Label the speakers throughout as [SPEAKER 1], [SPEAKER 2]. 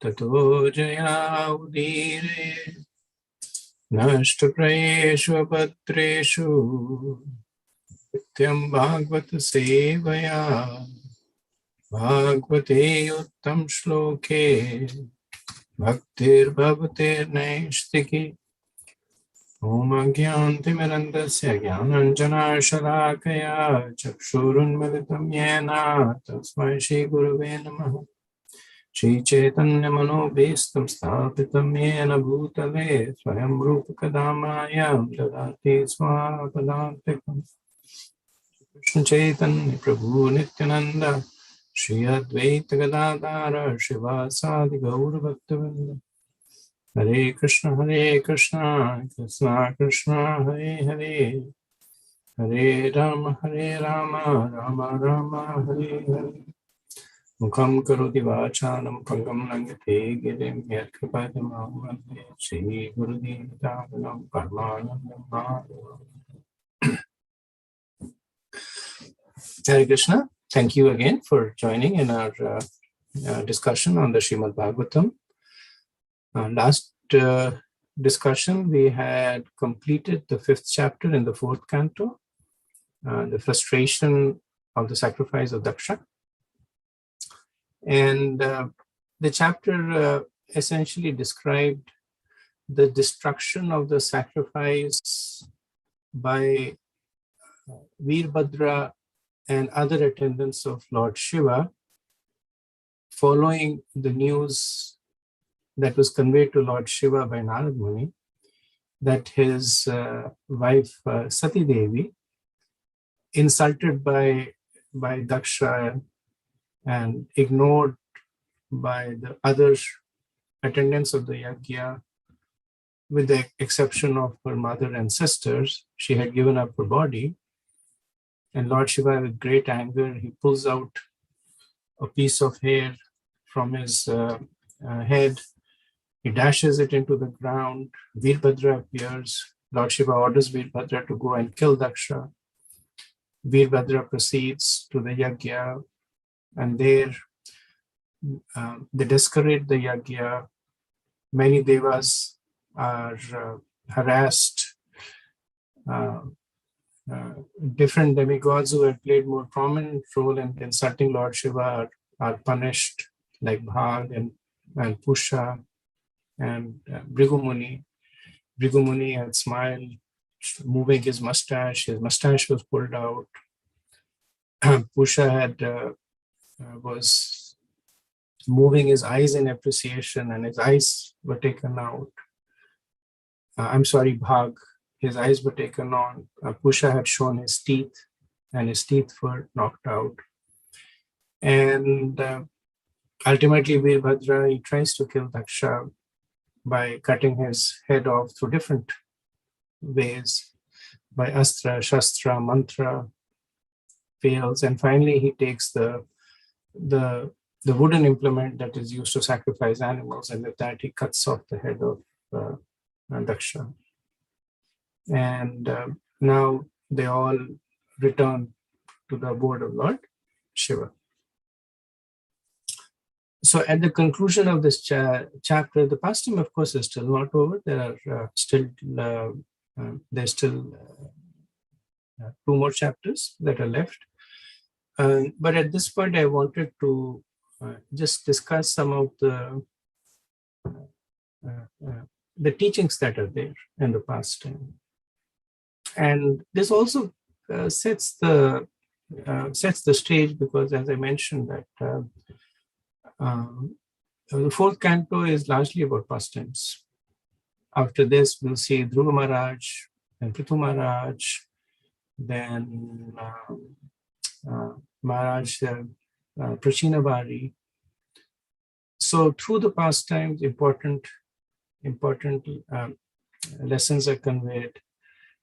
[SPEAKER 1] tato jaya udire nashtaprayeshu apatreshu nityam bhagavata sevaya bhagavate uttam shloke bhaktir bhavatir naishtiki Om Agyantimirandasya Gyananjana Shalakaya Chakshurunmilitam Yena Tasmai Shri Gurave Namaha Shri Chaitanya Manobhistam Sthapitam Yena Bhutale Swayam Rupa Kadamayam Dadati Swapadantikam Krishna Chaitanya Prabhu Nityananda Shri Advaita Gadadara Shivasadi Gaura Bhaktavinda Hare Krishna, Krishna Krishna, Hare Hare, Hare Rama, Rama Rama, Hare Hare. Mukham karoti vachanam pangam langate girim yatkapadamam vande Shri Gurudev Davanam Parmanandam. Hare Krishna, thank you again for joining in our discussion on the Srimad Bhagavatam. Last discussion, we had completed the 5th chapter in the 4th canto, the frustration of the sacrifice of Daksha. And the chapter essentially described the destruction of the sacrifice by Veerbhadra and other attendants of Lord Shiva following the news that was conveyed to Lord Shiva by Narad Muni, that his wife Sati Devi, insulted by Daksha and ignored by the other attendants of the yajna, with the exception of her mother and sisters, she had given up her body. And Lord Shiva, with great anger, he pulls out a piece of hair from his head. He dashes it into the ground. Veerbhadra appears. Lord Shiva orders Veerbhadra to go and kill Daksha. Veerbhadra proceeds to the yajna, and there they desecrate the yajna. Many devas are harassed. Different demigods who had played more prominent role in insulting Lord Shiva are punished, like Bhag and Pusha. And Bhrigu Muni had smiled, moving his mustache was pulled out. Pusha was moving his eyes in appreciation, and his eyes were taken out. Bhag, his eyes were taken on. Pusha had shown his teeth, and his teeth were knocked out. And ultimately, Veerbhadra, he tries to kill Daksha by cutting his head off through different ways, by astra, shastra, mantra, fails, and finally he takes the wooden implement that is used to sacrifice animals, and with that he cuts off the head of Daksha. And now they all return to the abode of Lord Shiva. So at the conclusion of this chapter, the pastime, of course, is still not over. There are there's still 2 more chapters that are left. But at this point, I wanted to just discuss some of the teachings that are there in the pastime. And this also sets the stage, because, as I mentioned, that the 4th canto is largely about pastimes. After this, we'll see Dhruva Maharaj and Prithu Maharaj, then Maharaj Prachinavari. So through the pastimes, important lessons are conveyed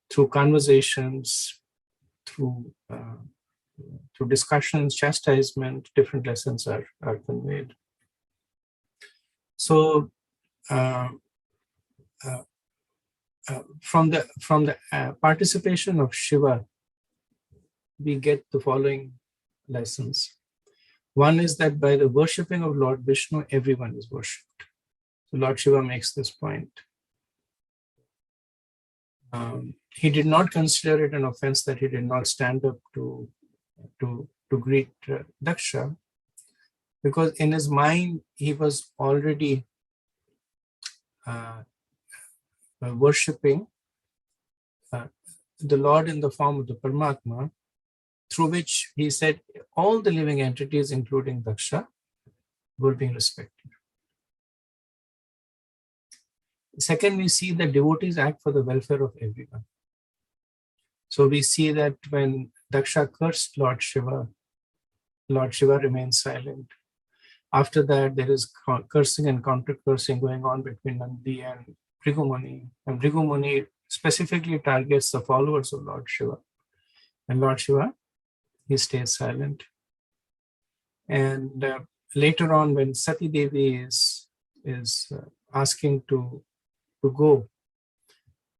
[SPEAKER 1] through conversations, through discussions, chastisement. Different lessons are conveyed. So from the participation of Shiva, we get the following lessons. One is that by the worshipping of Lord Vishnu, everyone is worshipped. So Lord Shiva makes this point. He did not consider it an offense that he did not stand up to greet Daksha, because in his mind he was already worshipping the Lord in the form of the Paramatma, through which he said all the living entities, including Daksha, were being respected. Second, we see that devotees act for the welfare of everyone. So we see that when Daksha cursed Lord Shiva remains silent. After that, there is cursing and counter-cursing going on between Nandi and Bhrigu Muni. And Bhrigu Muni specifically targets the followers of Lord Shiva. And Lord Shiva, he stays silent. And later on, when Sati Devi is asking to go,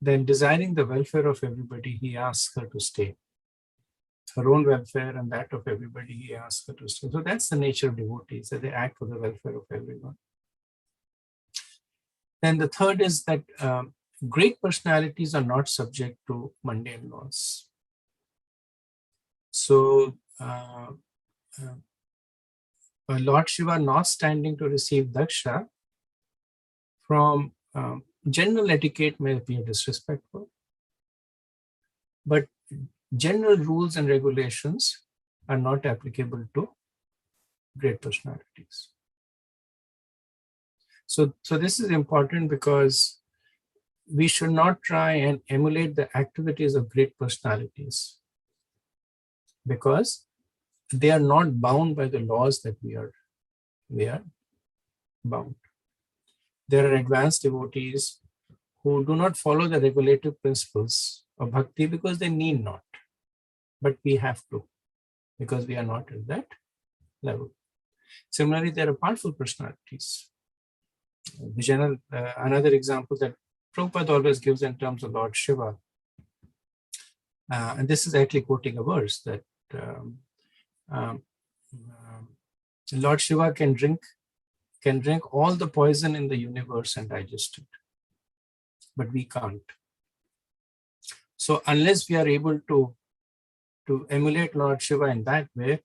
[SPEAKER 1] then desiring the welfare of everybody, he asks her to stay. Her own welfare and that of everybody, he asks her to stay. So that's the nature of devotees, that they act for the welfare of everyone. Then the third is that great personalities are not subject to mundane laws. So Lord Shiva not standing to receive Daksha, from general etiquette may appear disrespectful, but general rules and regulations are not applicable to great personalities. So this is important, because we should not try and emulate the activities of great personalities, because they are not bound by the laws that we are bound. There are advanced devotees who do not follow the regulative principles of bhakti because they need not, but we have to, because we are not at that level. Similarly, there are powerful personalities. Another example that Prabhupada always gives in terms of Lord Shiva, and this is actually quoting a verse, that Lord Shiva can drink all the poison in the universe and digest it, but we can't. So unless we are able to emulate Lord Shiva in that way,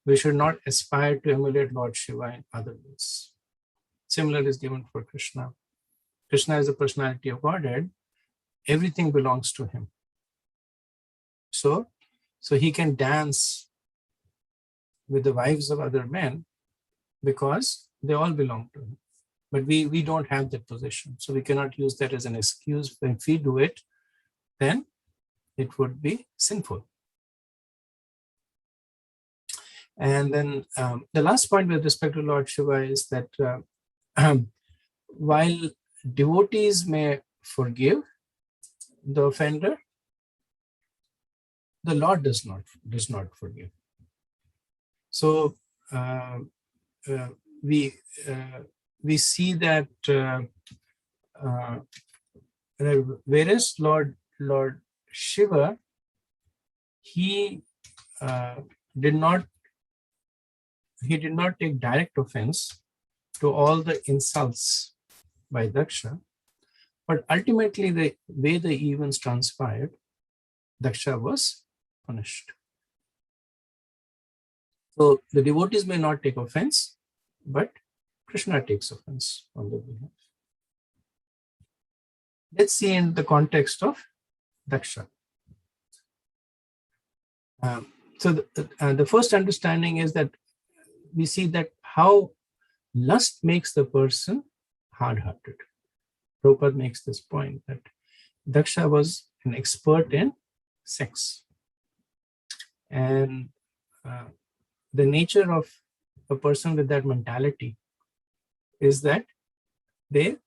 [SPEAKER 1] we should not aspire to emulate Lord Shiva in other ways. Similar is given for Krishna. Krishna is the personality of Godhead. Everything belongs to him. So he can dance with the wives of other men because they all belong to him. But we don't have that position. So we cannot use that as an excuse. If we do it, then it would be sinful. And then the last point with respect to Lord Shiva is that while devotees may forgive the offender, the Lord does not forgive. So we see that whereas Lord Shiva, he did not take direct offense to all the insults by Daksha, but ultimately the way the events transpired, Daksha was punished. So the devotees may not take offense, but Krishna takes offense on their behalf. Let's see in the context of Daksha. So the first understanding is that we see that how lust makes the person hard-hearted. Prabhupada makes this point that Daksha was an expert in sex. And the nature of a person with that mentality is that they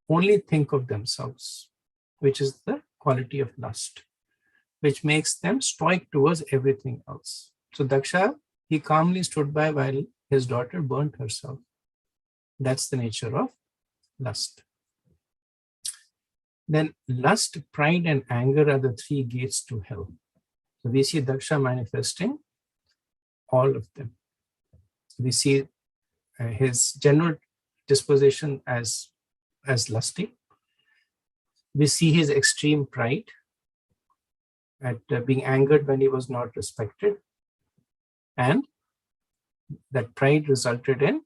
[SPEAKER 1] only think of themselves, which is the quality of lust, which makes them stoic towards everything else. So Daksha, he calmly stood by while his daughter burnt herself. That's the nature of lust. Then lust, pride, and anger are the three gates to hell. So we see Daksha manifesting all of them. We see his general disposition as lusty. We see his extreme pride at being angered when he was not respected. And that pride resulted in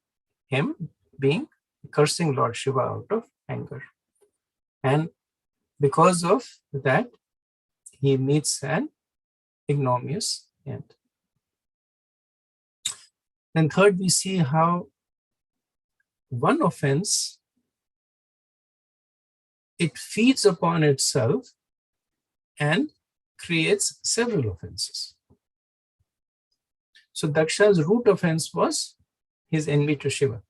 [SPEAKER 1] him cursing Lord Shiva out of anger. And because of that, he meets an ignominious end. Then third, we see how one offense, it feeds upon itself and creates several offenses. So Daksha's root offense was his envy to Shiva.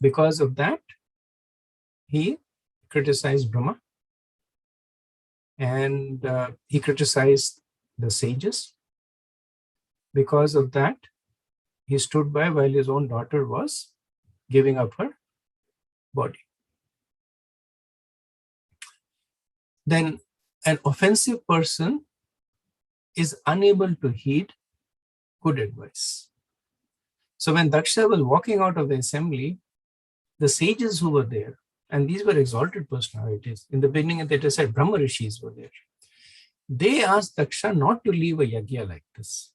[SPEAKER 1] Because of that, he criticized Brahma, and he criticized the sages. Because of that, he stood by while his own daughter was giving up her body. Then an offensive person is unable to heed good advice. So when Daksha was walking out of the assembly, the sages who were there, and these were exalted personalities, in the beginning they just said Brahma Rishis were there. They asked Daksha not to leave a yajna like this.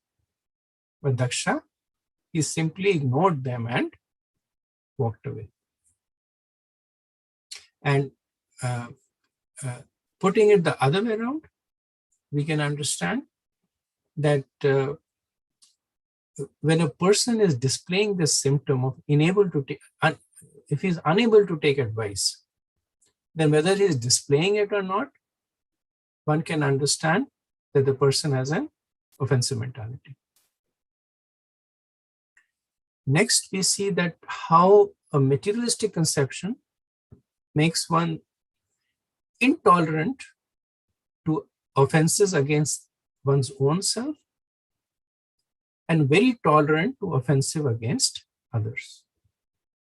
[SPEAKER 1] But Daksha, he simply ignored them and walked away. And putting it the other way around, we can understand that when a person is displaying this symptom of if he is unable to take advice, then whether he is displaying it or not, one can understand that the person has an offensive mentality. Next, we see that how a materialistic conception makes one intolerant to offenses against one's own self and very tolerant to offensive against others.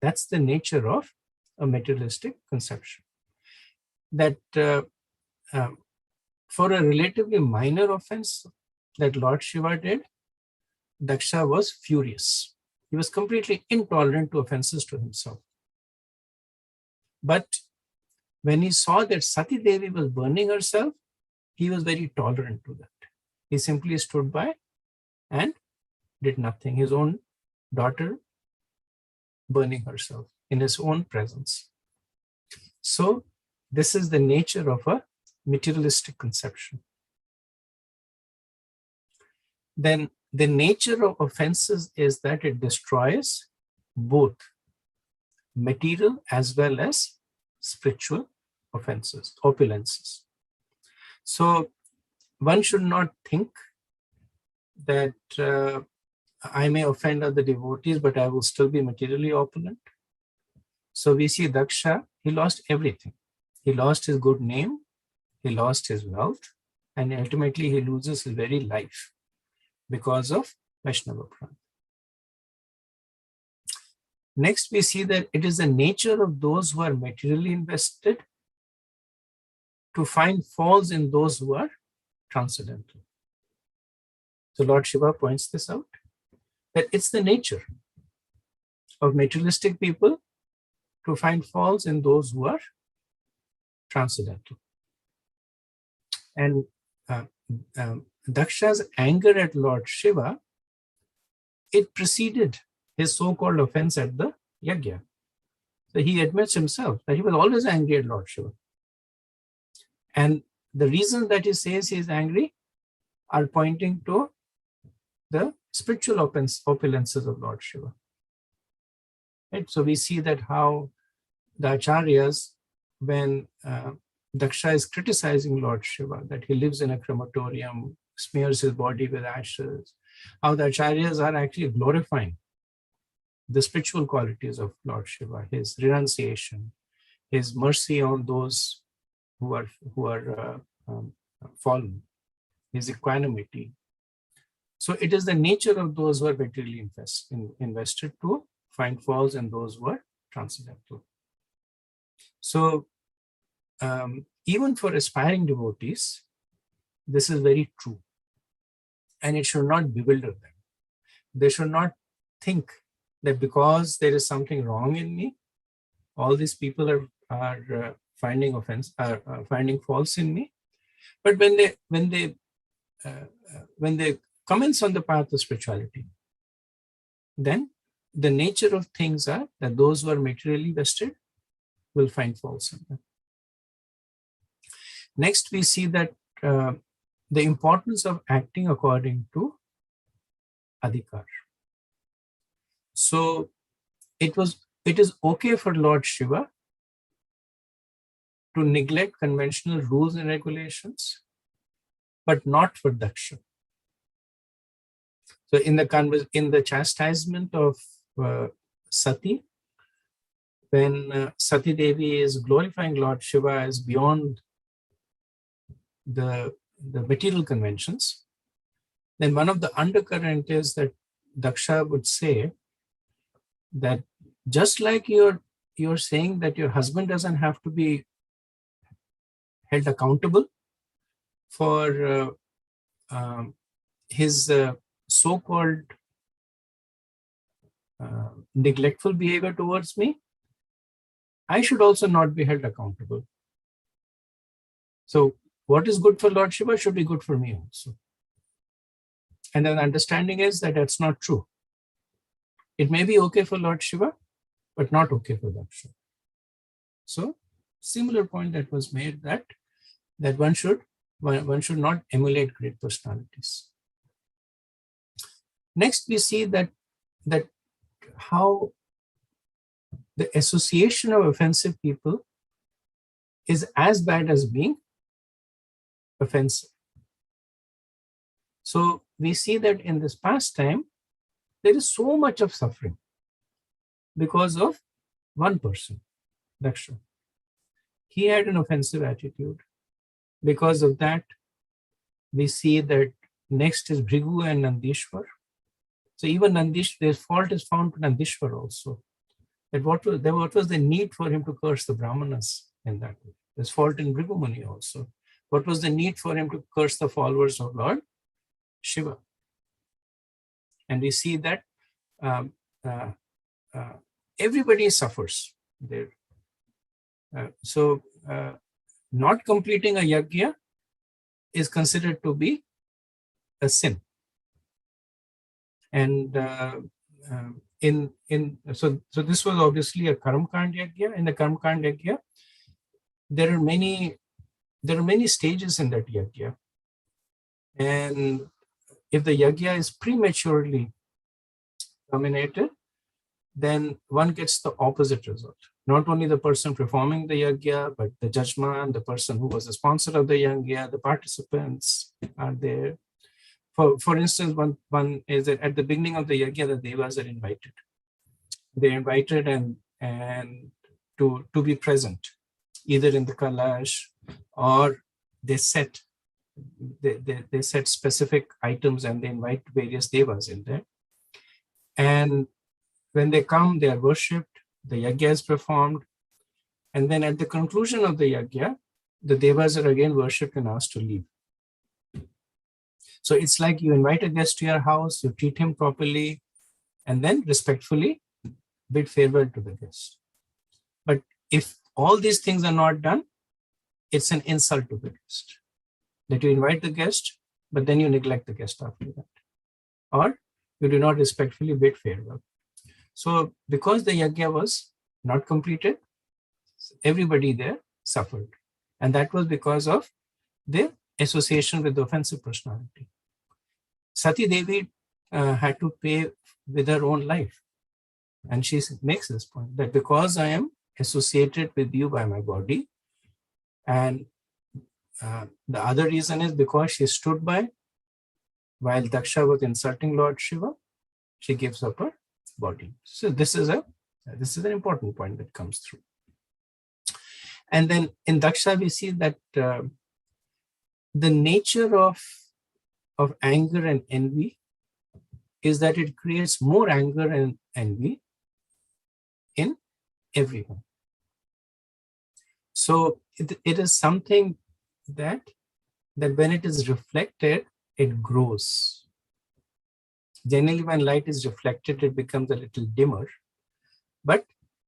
[SPEAKER 1] That's the nature of a materialistic conception. That for a relatively minor offense that Lord Shiva did, Daksha was furious. He was completely intolerant to offenses to himself. But when he saw that Sati Devi was burning herself, he was very tolerant to that. He simply stood by and did nothing. His own daughter burning herself in his own presence. So this is the nature of a materialistic conception. Then the nature of offenses is that it destroys both material as well as spiritual offenses, opulences. So one should not think that I may offend other devotees, but I will still be materially opulent. So we see Daksha, he lost everything. He lost his good name, he lost his wealth, and ultimately he loses his very life because of Vaishnava Prana. Next, we see that it is the nature of those who are materially invested to find faults in those who are transcendental. So Lord Shiva points this out, that it's the nature of materialistic people to find faults in those who are transcendental. And Daksha's anger at Lord Shiva, it preceded his so-called offense at the yajna. So he admits himself that he was always angry at Lord Shiva. And the reasons that he says he is angry are pointing to the spiritual opulences of Lord Shiva. Right? So we see that how the acharyas, when Daksha is criticizing Lord Shiva, that he lives in a crematorium, smears his body with ashes, how the acharyas are actually glorifying the spiritual qualities of Lord Shiva, his renunciation, his mercy on those who are fallen, his equanimity. So it is the nature of those who are materially invested to find faults in those who are transcendental. So even for aspiring devotees, this is very true. And it should not bewilder them. They should not think that because there is something wrong in me, all these people are finding offense, are finding faults in me. But when they commence on the path of spirituality, then the nature of things are that those who are materially vested will find faults in them. Next, we see that the importance of acting according to adhikar. So it is okay for Lord Shiva to neglect conventional rules and regulations, but not for Daksha. So in the chastisement of Sati, when Sati Devi is glorifying Lord Shiva as beyond the material conventions, then one of the undercurrent is that Daksha would say that just like you're saying that your husband doesn't have to be held accountable for his so-called neglectful behavior towards me, I should also not be held accountable. So what is good for Lord Shiva should be good for me also. And then the understanding is that that's not true. It may be okay for Lord Shiva, but not okay for Daksha. So similar point that was made that one should not emulate great personalities. Next, we see that how the association of offensive people is as bad as being offensive. So we see that in this pastime, there is so much of suffering because of one person, Daksha. He had an offensive attitude. Because of that, we see that next is Bhrigu and Nandishwar. So even their fault is found to Nandishwar also. That what was the need for him to curse the Brahmanas in that way? There's fault in Bhrigu Muni also. What was the need for him to curse the followers of Lord Shiva? And we see that everybody suffers there. Not completing a yajna is considered to be a sin. And so this was obviously a Karmakand yajna. In the Karmakand yajna, there are many stages in that yajna. And if the yajna is prematurely terminated, then one gets the opposite result. Not only the person performing the yajna, but the judgment, the person who was the sponsor of the yajna, the participants are there. For instance, one is that at the beginning of the yajna, the devas are invited. They're invited and to be present, either in the kalash or they set specific items and they invite various devas in there. And when they come, they are worshipped, the yajna is performed, and then at the conclusion of the yajna, the devas are again worshipped and asked to leave. So it's like you invite a guest to your house, you treat him properly, and then respectfully bid farewell to the guest. But if all these things are not done, it's an insult to the guest. That you invite the guest, but then you neglect the guest after that. Or you do not respectfully bid farewell. So because the yajna was not completed, everybody there suffered. And that was because of the association with the offensive personality. Sati Devi had to pay with her own life. And she makes this point that because I am associated with you by my body, and the other reason is because she stood by while Daksha was insulting Lord Shiva, she gives up her body. So this is an important point that comes through. And then in Daksha, we see that the nature of anger and envy is that it creates more anger and envy in everyone. So it is something that when it is reflected, it grows. Generally, when light is reflected, it becomes a little dimmer, but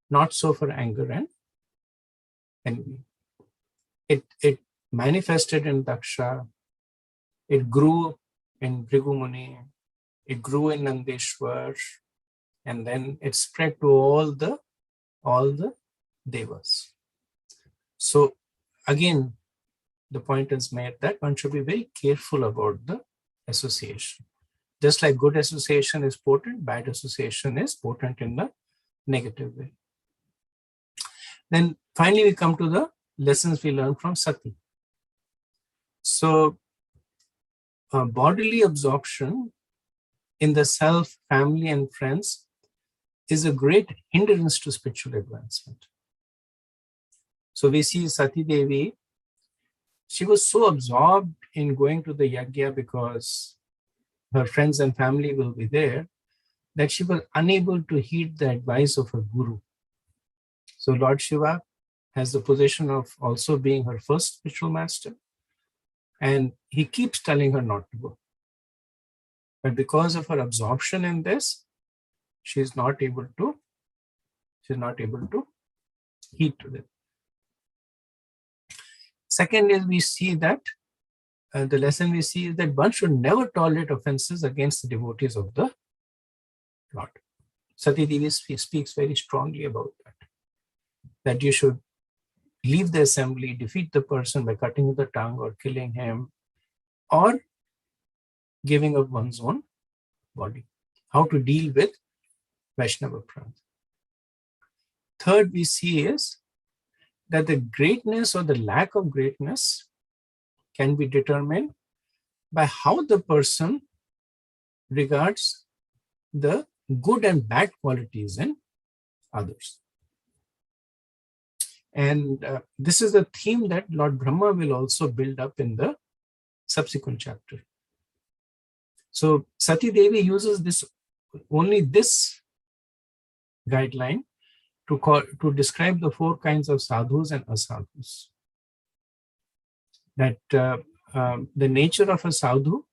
[SPEAKER 1] not so for anger and envy. It manifested in Daksha, it grew in Bhrigumuni, it grew in Nandeshwar, and then it spread to all the devas. So again, the point is made that one should be very careful about the association. Just like good association is potent, bad association is potent in the negative way. Then finally, we come to the lessons we learn from Sati. So bodily absorption in the self, family, and friends is a great hindrance to spiritual advancement. So we see Sati Devi, she was so absorbed in going to the yajna because her friends and family will be there, that she was unable to heed the advice of her guru. So Lord Shiva has the position of also being her first spiritual master, and he keeps telling her not to go. But because of her absorption in this, she's not able to heed to it. Second is, we see that the lesson we see is that one should never tolerate offenses against the devotees of the Lord. Sati Devi speaks very strongly about that you should leave the assembly, defeat the person by cutting the tongue or killing him, or giving up one's own body. How to deal with Vaishnava Prad. Third, we see is that the greatness or the lack of greatness can be determined by how the person regards the good and bad qualities in others. And this is a theme that Lord Brahma will also build up in the subsequent chapter. So Sati Devi uses only this guideline to describe the four kinds of sadhus and asadhus. That the nature of a sadhu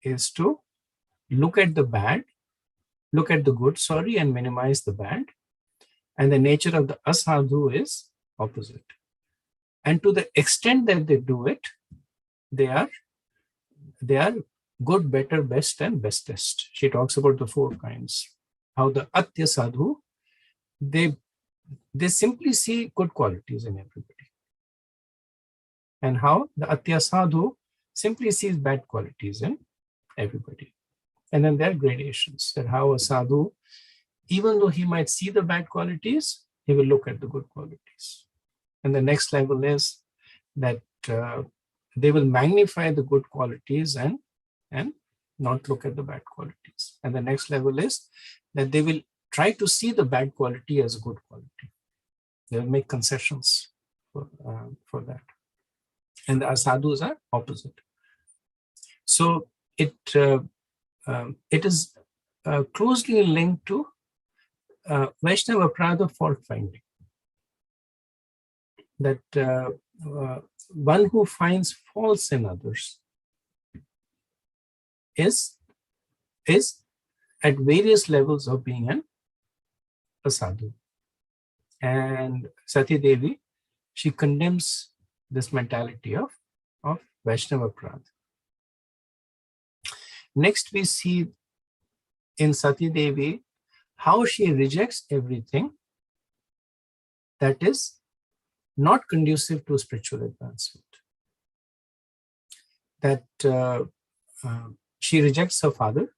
[SPEAKER 1] is to look at the good, and minimize the bad. And the nature of the asadhu is opposite. And to the extent that they do it, they are good, better, best, and bestest. She talks about the four kinds. How the atya sadhu, they simply see good qualities in everybody. And how the atya sadhu simply sees bad qualities in everybody. And then there are gradations, that how a sadhu, even though he might see the bad qualities, he will look at the good qualities. And the next level is that they will magnify the good qualities and not look at the bad qualities. And the next level is that they will try to see the bad quality as a good quality. They will make concessions for that. And the asadhus are opposite. So it is closely linked to Vaishnava Prada fault finding. That one who finds faults in others is at various levels of being a sadhu. And Sati Devi, she condemns this mentality of Vaishnava Prada. Next, we see in Sati Devi how she rejects everything that is not conducive to spiritual advancement. That she rejects her father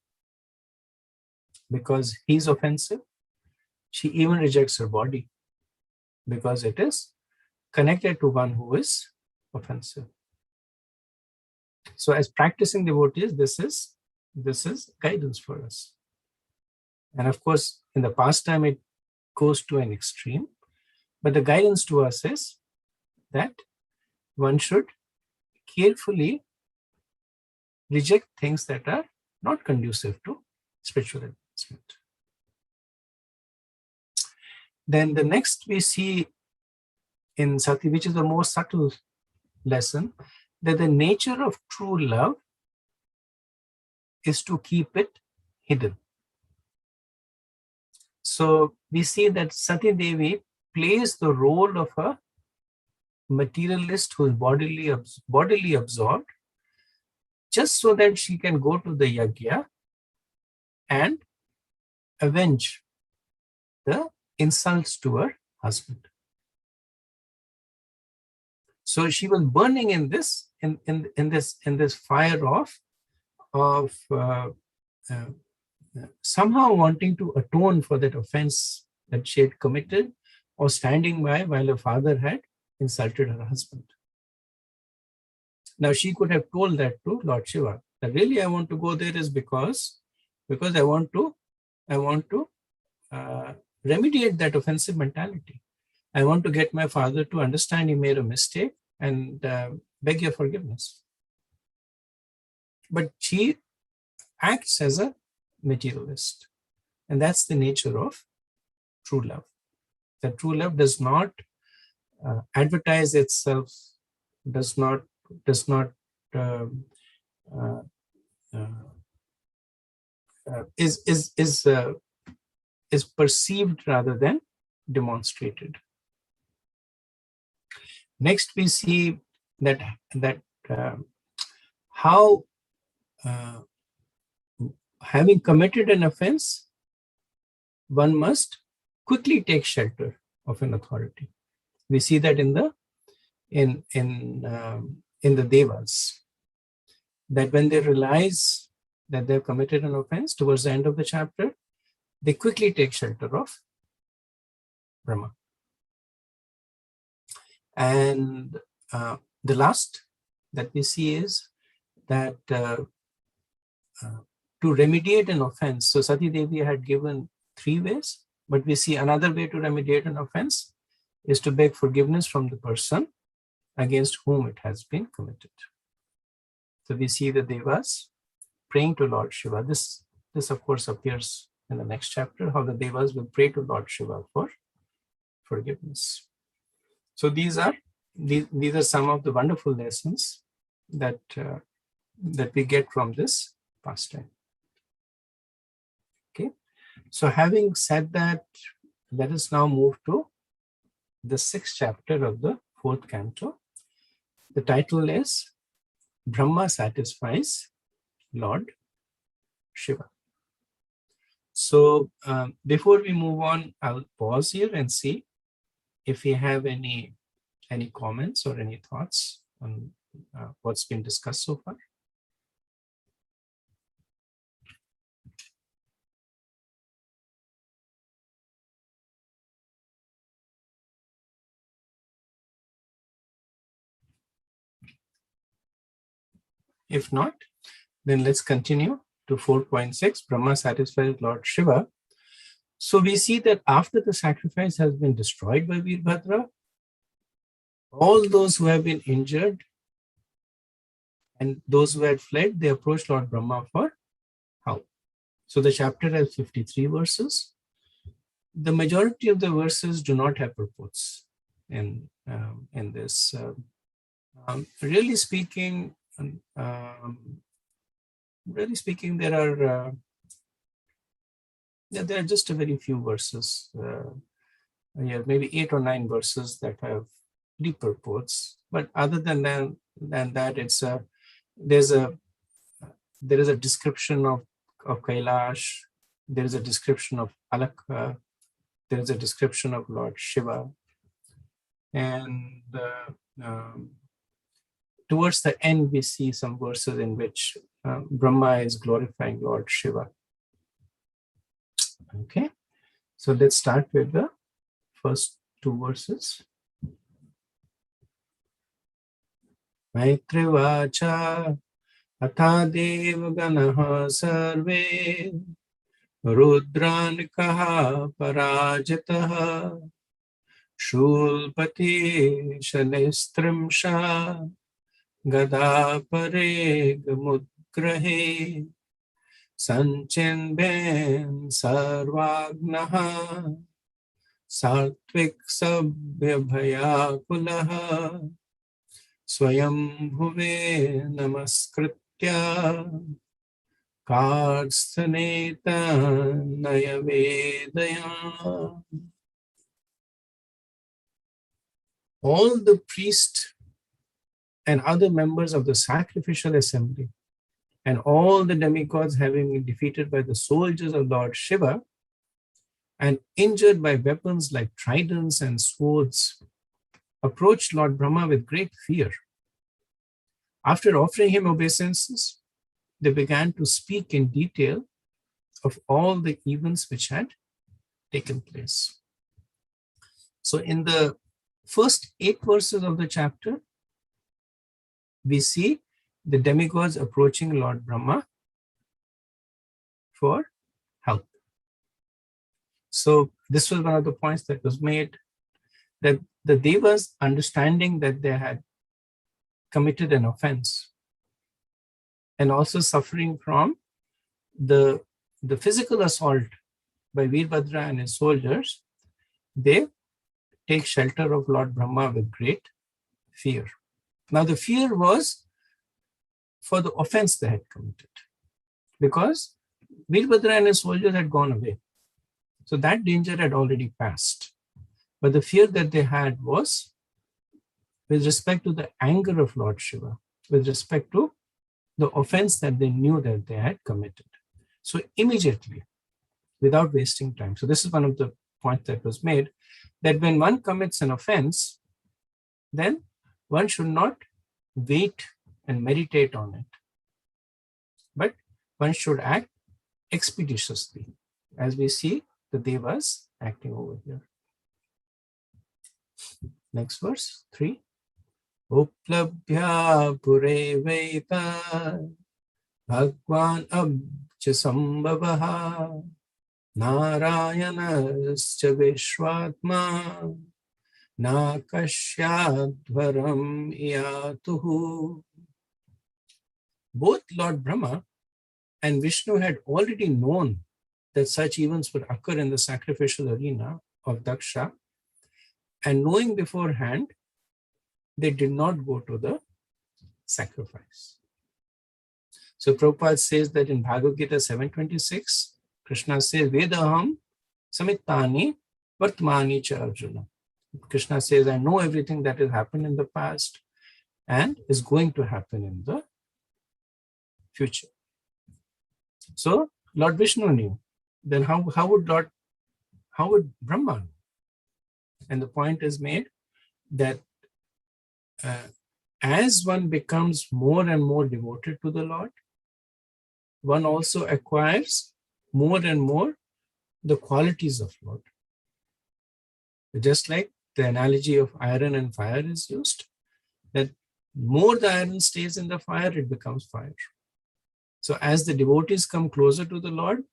[SPEAKER 1] because he's offensive. She even rejects her body because it is connected to one who is offensive. So as practicing devotees, this is guidance for us. And of course, in the pastime, it goes to an extreme. But the guidance to us is that one should carefully reject things that are not conducive to spiritual advancement. Then the next we see in Sati, which is the more subtle lesson, that the nature of true love is to keep it hidden. So we see that Sati Devi plays the role of a materialist who is bodily absorbed, just so that she can go to the yajna and avenge the insults to her husband. So she was burning in this fire of somehow wanting to atone for that offense that she had committed, or standing by while her father had insulted her husband. Now she could have told that to Lord Shiva, that really I want to go there is because I want to remediate that offensive mentality. I want to get my father to understand he made a mistake and beg your forgiveness. But she acts as a materialist, and that's the nature of true love. That true love does not advertise itself, does not is perceived rather than demonstrated. Next, we see that how having committed an offense, one must quickly take shelter of an authority. We see that in the Devas, that when they realize that they've committed an offense, towards the end of the chapter, they quickly take shelter of Brahma. And the last that we see is that to remediate an offense, so Sati Devi had given 3 ways, but we see another way to remediate an offense is to beg forgiveness from the person against whom it has been committed. So we see the Devas praying to Lord Shiva. This of course appears in the next chapter, how the Devas will pray to Lord Shiva for forgiveness. So these are some of the wonderful lessons that we get from this pastime. Okay, so having said that, let us now move to the 6th chapter of the 4th canto. The title is Brahma Satisfies Lord Shiva. So before we move on, I'll pause here and see if we have any comments or any thoughts on what's been discussed so far. If not, then let's continue to 4.6, Brahma satisfies Lord Shiva. So we see that after the sacrifice has been destroyed by Veerbhadra, all those who have been injured and those who had fled, they approached Lord Brahma for help. So the chapter has 53 verses. The majority of the verses do not have purports in this. Really speaking, there are just a very few verses. Maybe 8 or 9 verses that have deep purports. But other than that, there is a description of Kailash. There is a description of Alakha. There is a description of Lord Shiva, and towards the end, we see some verses in which Brahma is glorifying Lord Shiva. Okay, so let's start with the first 2 verses. Maitrivacha atha devganaha sarve rudranikaha parajitaha shulpati shanistrimsha gada pareg mudgrahe sanchinben sarvagnaha satvik sabhyabhayakulaha swayam bhuve namaskritya Karsthaneta Nayavedaya. All the priests and other members of the sacrificial assembly and all the demigods having been defeated by the soldiers of Lord Shiva and injured by weapons like tridents and swords, approached Lord Brahma with great fear. After offering him obeisances, they began to speak in detail of all the events which had taken place. So in the first 8 verses of the chapter, we see the demigods approaching Lord Brahma for help. So this was one of the points that was made, that the Devas, understanding that they had committed an offense and also suffering from the physical assault by Veerbhadra and his soldiers, they take shelter of Lord Brahma with great fear. Now the fear was for the offense they had committed, because Veerbhadra and his soldiers had gone away. So that danger had already passed. But the fear that they had was with respect to the anger of Lord Shiva, with respect to the offense that they knew that they had committed. So immediately, without wasting time. So this is one of the points that was made, that when one commits an offense, then one should not wait and meditate on it, but one should act expeditiously, as we see the Devas acting over here. Next verse, 3. Uplabhya pure veta bhagwan abja sambhavaha narayanascha vishwatma nakashyadvaram yatuhu. Both Lord Brahma and Vishnu had already known that such events would occur in the sacrificial arena of Daksha, and knowing beforehand, they did not go to the sacrifice. So Prabhupada says that in Bhagavad Gita 7.26, Krishna says, Vedaham samittani vartmani cha Arjuna. Krishna says, I know everything that has happened in the past and is going to happen in the future. So Lord Vishnu knew. Then how would Brahma know? And the point is made that as one becomes more and more devoted to the Lord, one also acquires more and more the qualities of Lord. Just like the analogy of iron and fire is used, that more the iron stays in the fire, it becomes fire. So as the devotees come closer to the Lord,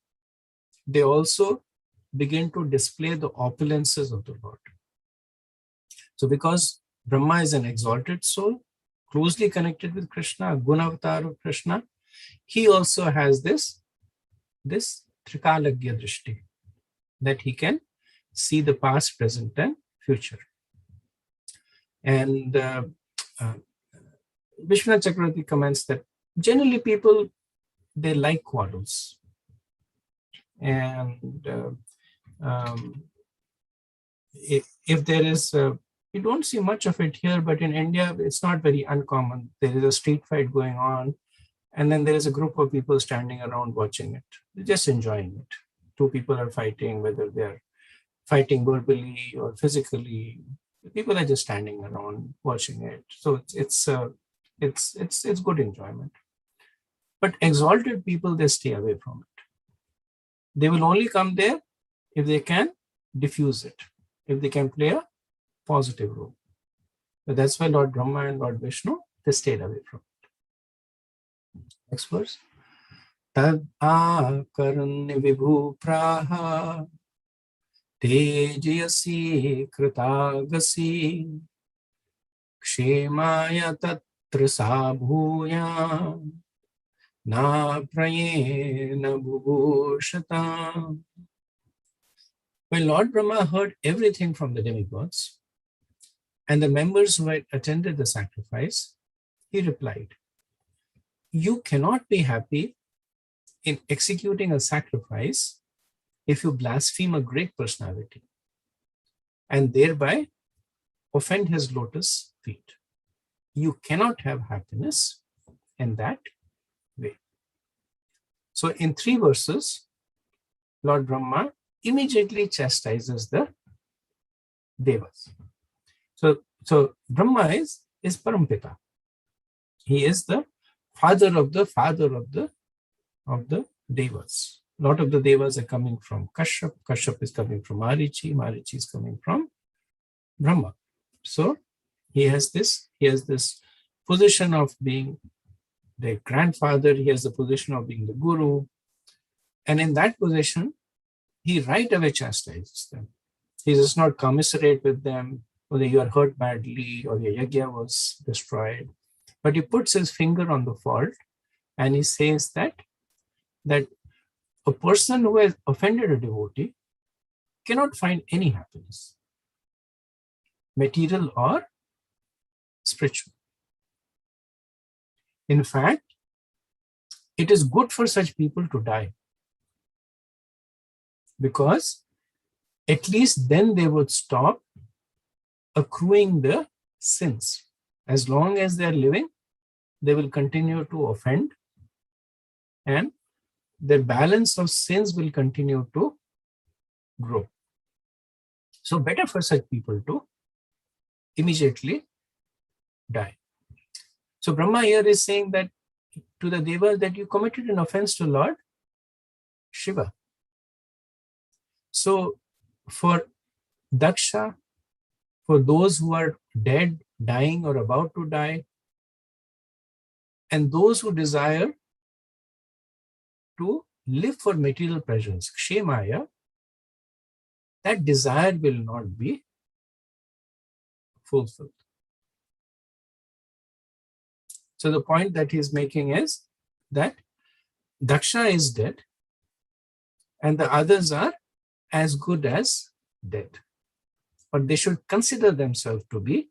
[SPEAKER 1] they also begin to display the opulences of the Lord. So because Brahma is an exalted soul, closely connected with Krishna, Gunavatar of Krishna, he also has this Trikalagya Drishti, that he can see the past, present, and future. And Vishwanath Chakravarti comments that generally people, they like quarrels. And if there is, you don't see much of it here, but in India, it's not very uncommon. There is a street fight going on, and then there is a group of people standing around watching it. They're just enjoying it. 2 people are fighting, whether they're fighting verbally or physically. People are just standing around watching it. So it's good enjoyment. But exalted people, they stay away from it. They will only come there if they can diffuse it, if they can play a positive role. But that's why Lord Brahma and Lord Vishnu, they stayed away from it. Next verse. Tad akaranya vibhu praha tejyasi kritagasi kshemaya tatra sabhuya na prayena bhubhushata. When Lord Brahma heard everything from the demigods and the members who had attended the sacrifice, he replied, you cannot be happy in executing a sacrifice if you blaspheme a great personality and thereby offend his lotus feet. You cannot have happiness in that way. So in 3 verses, Lord Brahma immediately chastises the Devas. So Brahma is Parampita. He is the father of the Devas. A lot of the Devas are coming from Kashyap. Kashyap is coming from Marichi. Marichi is coming from Brahma. So he has this position of being the grandfather. He has the position of being the guru. And in that position, he right away chastises them. He does not commiserate with them, whether you are hurt badly or your yajna was destroyed. But he puts his finger on the fault and he says that a person who has offended a devotee cannot find any happiness, material or spiritual. In fact, it is good for such people to die, because at least then they would stop accruing the sins. As long as they are living, they will continue to offend, and their balance of sins will continue to grow. So better for such people to immediately die. So Brahma here is saying that to the Devas that you committed an offense to Lord Shiva. So for Daksha, for those who are dead, dying or about to die, and those who desire to live for material pleasures, Kshemaya, that desire will not be fulfilled. So the point that he's making is that Daksha is dead and the others are as good as dead. But they should consider themselves to be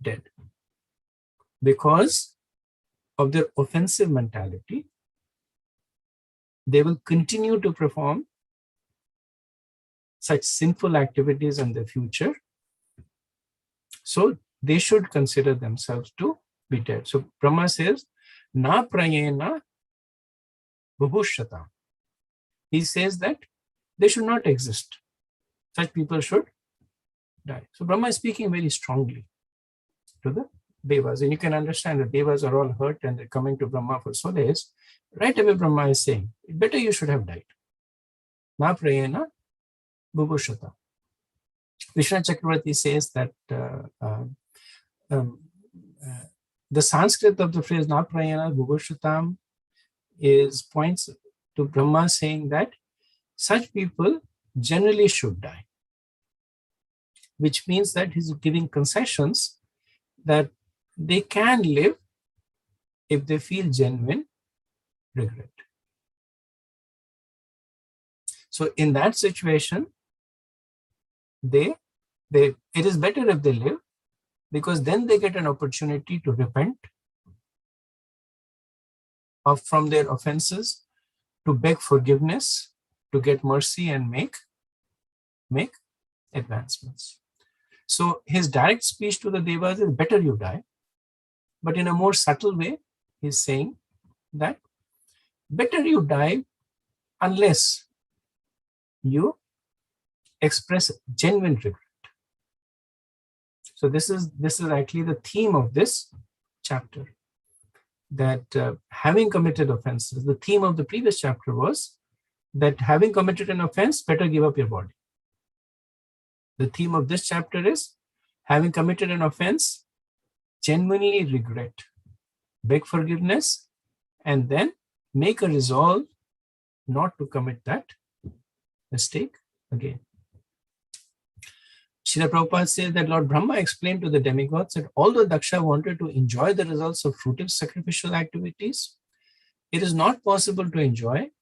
[SPEAKER 1] dead because of their offensive mentality. They will continue to perform such sinful activities in the future. So they should consider themselves to be dead. So Brahma says, na prayena bhubhushata. He says that they should not exist. Such people should die. So Brahma is speaking very strongly to the Devas. And you can understand the Devas are all hurt and they're coming to Brahma for solace. Right away Brahma is saying, better you should have died. Na prayena bhubhushata. Vishnu Chakravarti says that the Sanskrit of the phrase na prayena bhubhushatam points to Brahma saying that such people generally should die, which means that he's giving concessions that they can live if they feel genuine regret. So in that situation, it is better if they live, because then they get an opportunity to repent from their offenses, to beg forgiveness, to get mercy and make advancements. So his direct speech to the Devas is better you die, but in a more subtle way, he's saying that better you die unless you express genuine regret. So this is actually the theme of this chapter, that having committed offenses, the theme of the previous chapter was that having committed an offense, better give up your body. The theme of this chapter is having committed an offense, genuinely regret, beg forgiveness, and then make a resolve not to commit that mistake again. Srila Prabhupada says that Lord Brahma explained to the demigods that although Daksha wanted to enjoy the results of fruitive sacrificial activities, it is not possible to enjoy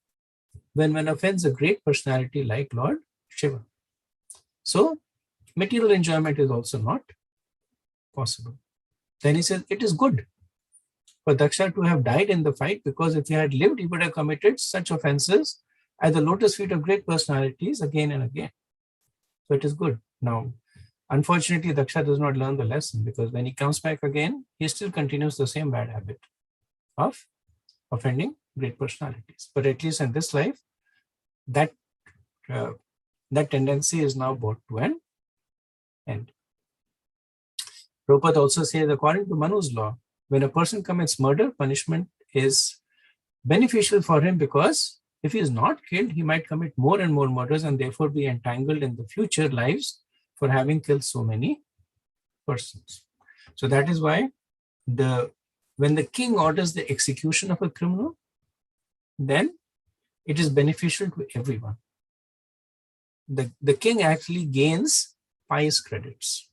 [SPEAKER 1] when one offends a great personality like Lord Shiva. So material enjoyment is also not possible. Then he says it is good for Daksha to have died in the fight, because if he had lived, he would have committed such offenses at the lotus feet of great personalities again and again. So it is good. Now, unfortunately, Daksha does not learn the lesson, because when he comes back again, he still continues the same bad habit of offending great personalities. But at least in this life, that that tendency is now brought to an end. Prabhupada also says, according to Manu's law, when a person commits murder, punishment is beneficial for him, because if he is not killed, he might commit more and more murders and therefore be entangled in the future lives for having killed so many persons. So that is why when the king orders the execution of a criminal, then it is beneficial to everyone. The king actually gains pious credits,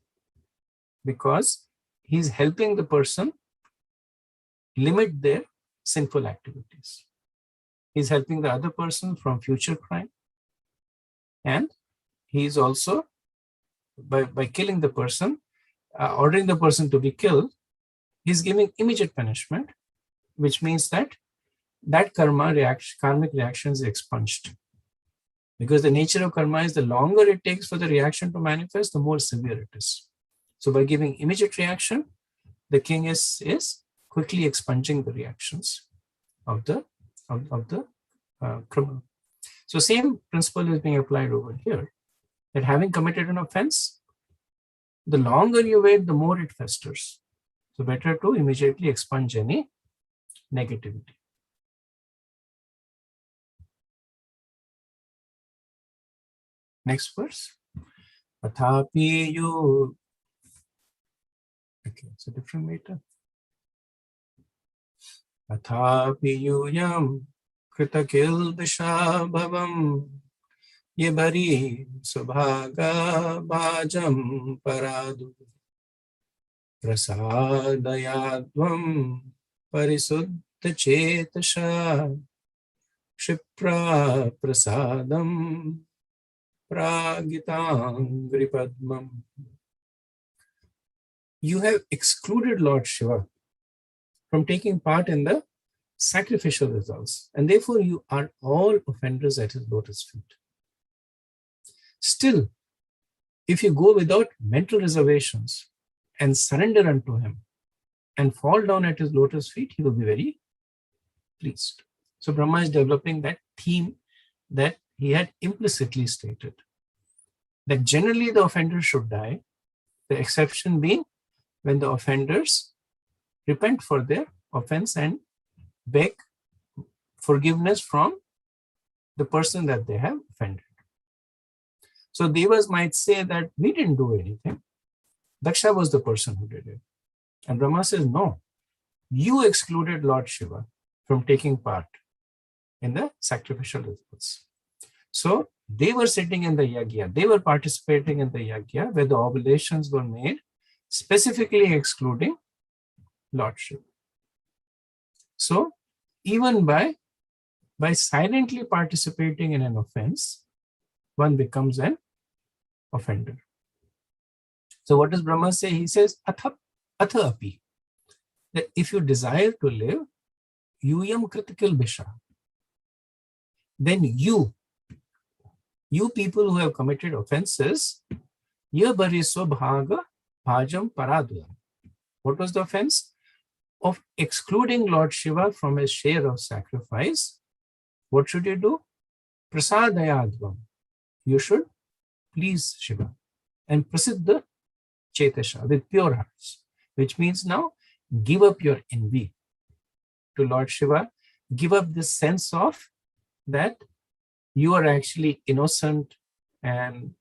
[SPEAKER 1] because he's helping the person limit their sinful activities. He's helping the other person from future crime. And he's also, by killing the person, ordering the person to be killed, he's giving immediate punishment, which means that karmic reaction is expunged. Because the nature of karma is, the longer it takes for the reaction to manifest, the more severe it is. So by giving immediate reaction, the king is quickly expunging the reactions of the criminal. So same principle is being applied over here, that having committed an offense, the longer you wait, the more it festers. So better to immediately expunge any negativity. Next verse. Athapi you. Okay, it's a different meter. Athapi yam kritakil disha bhavam ye bari subhaga bhajam paradu prasadayadvam parisuddha chetasha Shipra prasadam pragitangri padmam. You have excluded Lord Shiva from taking part in the sacrificial results, and therefore you are all offenders at his lotus feet. Still, if you go without mental reservations and surrender unto him and fall down at his lotus feet, he will be very pleased. So Brahma is developing that theme that he had implicitly stated, that generally the offender should die, the exception being when the offenders repent for their offense and beg forgiveness from the person that they have offended. So Devas might say that we didn't do anything. Daksha was the person who did it. And Brahma says, no, you excluded Lord Shiva from taking part in the sacrificial rituals. So they were sitting in the yajna, they were participating in the yajna where the oblations were made, specifically excluding Lord Shiva. So even by silently participating in an offense, one becomes an offender. So what does Brahma say? He says, atha api, that if you desire to live, yuyam kritikal bisha, then you people who have committed offenses, yabariso bhaga bhajam paradula. What was the offense? Of excluding Lord Shiva from his share of sacrifice. What should you do? Prasadayadvam. You should please Shiva and prasiddha chetasha, with pure hearts, which means now give up your envy to Lord Shiva. Give up this sense of that you are actually innocent and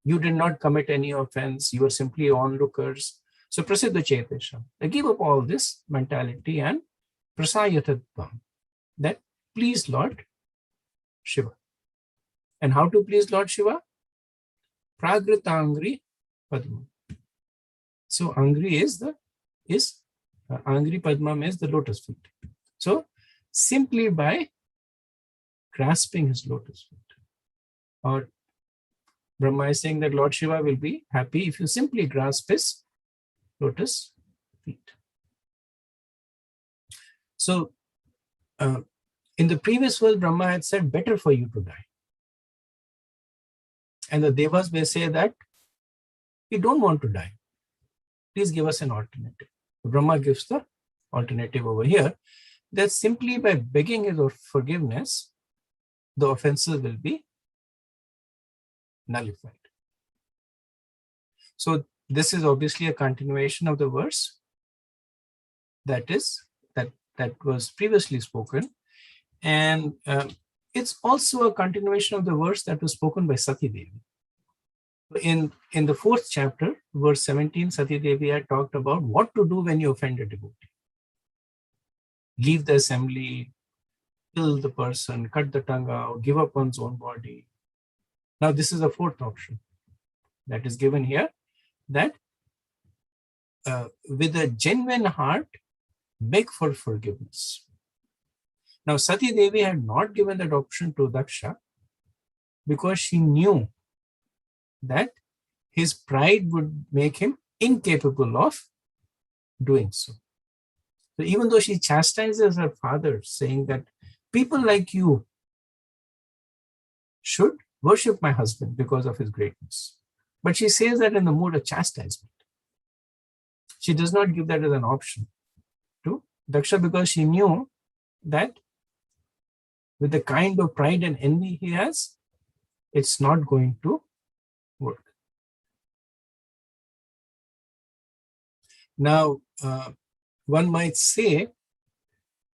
[SPEAKER 1] you did not commit any offense. You are simply onlookers. So prasiddha chetasha. Give up all this mentality and prasayatadvam, that please Lord Shiva. And how to please Lord Shiva? Pragritangri padma. So Angri Angri Padmam is the lotus feet. So simply by grasping his lotus feet, or Brahma is saying that Lord Shiva will be happy if you simply grasp his lotus feet. So in the previous world, Brahma had said, better for you to die. And the Devas may say that we don't want to die. Please give us an alternative. Brahma gives the alternative over here, that simply by begging his forgiveness, the offenses will be nullified. So this is obviously a continuation of the verse that was previously spoken, and it's also a continuation of the verse that was spoken by Sati Devi. In the 4th chapter, verse 17, Sati Devi had talked about what to do when you offend a devotee. Leave the assembly, kill the person, cut the tongue out, give up one's own body. Now this is the 4th option that is given here, that with a genuine heart, beg for forgiveness. Now Sati Devi had not given that option to Daksha because she knew that his pride would make him incapable of doing so. So even though she chastises her father, saying that people like you should worship my husband because of his greatness, but she says that in the mood of chastisement. She does not give that as an option to Daksha because she knew that with the kind of pride and envy he has, it's not going to work. Now, one might say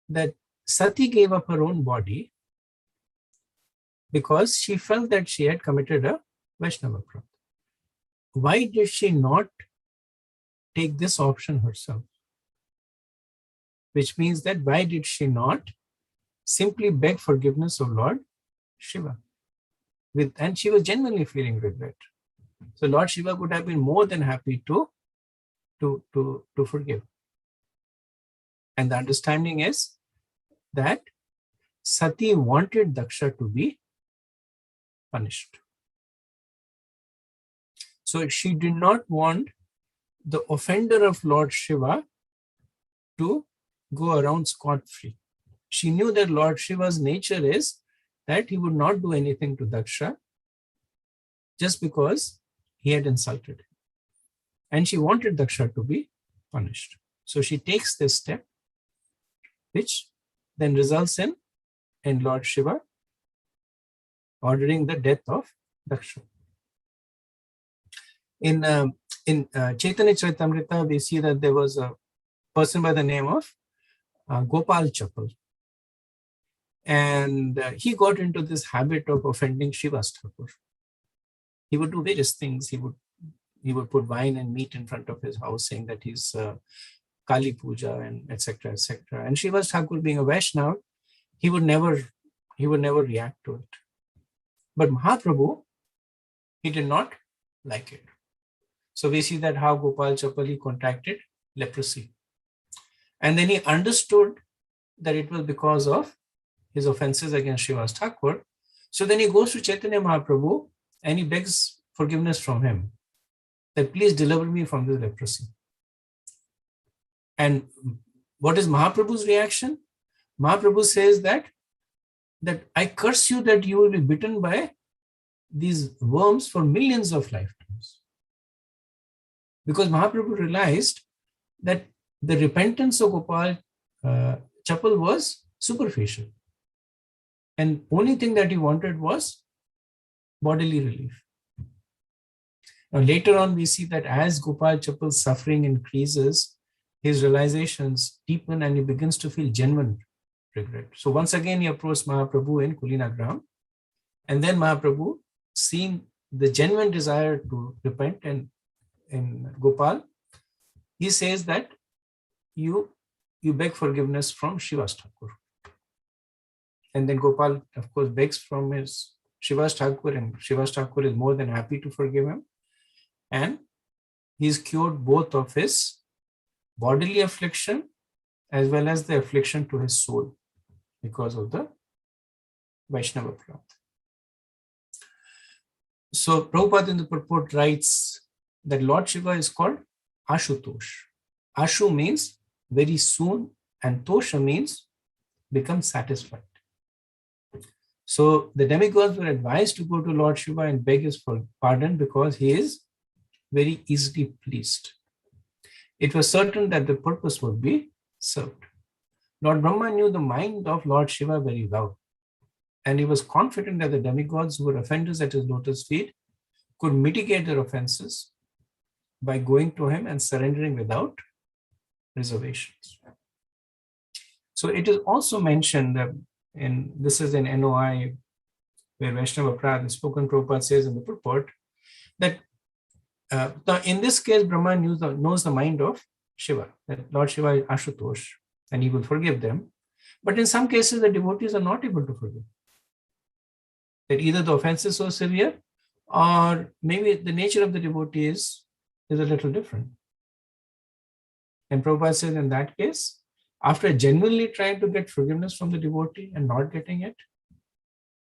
[SPEAKER 1] that Sati gave up her own body because she felt that she had committed a Vaishnava Prata. Why did she not take this option herself? Which means that why did she not simply beg forgiveness of Lord Shiva? And she was genuinely feeling regret. So Lord Shiva would have been more than happy to forgive. And the understanding is that Sati wanted Daksha to be punished. So she did not want the offender of Lord Shiva to go around scot-free. She knew that Lord Shiva's nature is that he would not do anything to Daksha just because he had insulted him. And she wanted Daksha to be punished. So she takes this step, which then results in Lord Shiva ordering the death of Daksha. In Chaitanya Charitamrita, we see that there was a person by the name of Gopal Chappal. And he got into this habit of offending Shiva's Thakur. He would do various things. He would put wine and meat in front of his house, saying that he's Kali Puja and etc. etc. And Shiva's Thakur, being a Vaishnava, he would never react to it. But Mahaprabhu, he did not like it. So we see that how Gopal Chappal contracted leprosy. And then he understood that it was because of his offenses against Shiva's Thakur. So then he goes to Chaitanya Mahaprabhu and he begs forgiveness from him, that please deliver me from this leprosy. And what is Mahaprabhu's reaction? Mahaprabhu says that I curse you that you will be bitten by these worms for millions of lifetimes. Because Mahaprabhu realized that the repentance of Gopal Chappal was superficial. And only thing that he wanted was bodily relief. Now later on we see that as Gopal Chappal's suffering increases, his realizations deepen and he begins to feel genuine regret. So once again he approached Mahaprabhu in Kulinagram, and then Mahaprabhu, seeing the genuine desire to repent and in Gopal, he says that you beg forgiveness from Shiva's Thakur. And then Gopal, of course, begs from his Shiva's Thakur, and Shiva's Thakur is more than happy to forgive him. And he's cured both of his bodily affliction as well as the affliction to his soul because of the Vaishnava Prata. So Prabhupada in the purport writes that Lord Shiva is called Ashutosh. Ashu means very soon and tosha means become satisfied. So the demigods were advised to go to Lord Shiva and beg his pardon because he is very easily pleased. It was certain that the purpose would be served. Lord Brahma knew the mind of Lord Shiva very well, and he was confident that the demigods who were offenders at his lotus feet could mitigate their offenses by going to him and surrendering without reservations. So it is also mentioned that this is in NOI, where Vaishnava Prad is spoken. Prabhupada says in the purport that in this case, Brahma knows the mind of Shiva, that Lord Shiva is Ashutosh, and he will forgive them. But in some cases, the devotees are not able to forgive. That either the offense is so severe, or maybe the nature of the devotee is a little different. And Prabhupada says in that case, after genuinely trying to get forgiveness from the devotee and not getting it,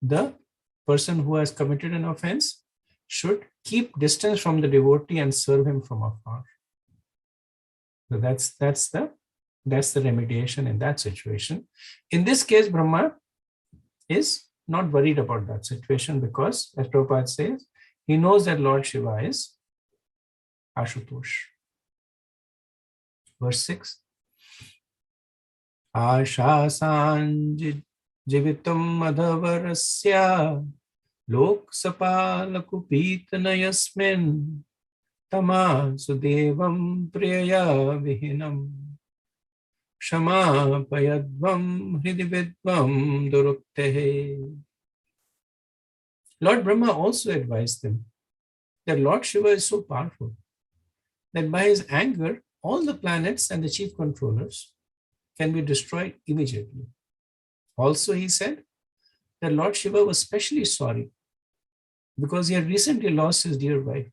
[SPEAKER 1] the person who has committed an offense should keep distance from the devotee and serve him from afar. So that's the remediation in that situation. In this case, Brahma is not worried about that situation because, as Prabhupada says, he knows that Lord Shiva is Ashutosh. Verse 6. Ashasan jivitam madhavarasya lok sapalakupitana yasmin tama sudevam priyaya vihinam shama payadvam hridividvam duruktehe. Lord Brahma also advised them that Lord Shiva is so powerful that by his anger, all the planets and the chief controllers can be destroyed immediately. Also, he said that Lord Shiva was especially sorry because he had recently lost his dear wife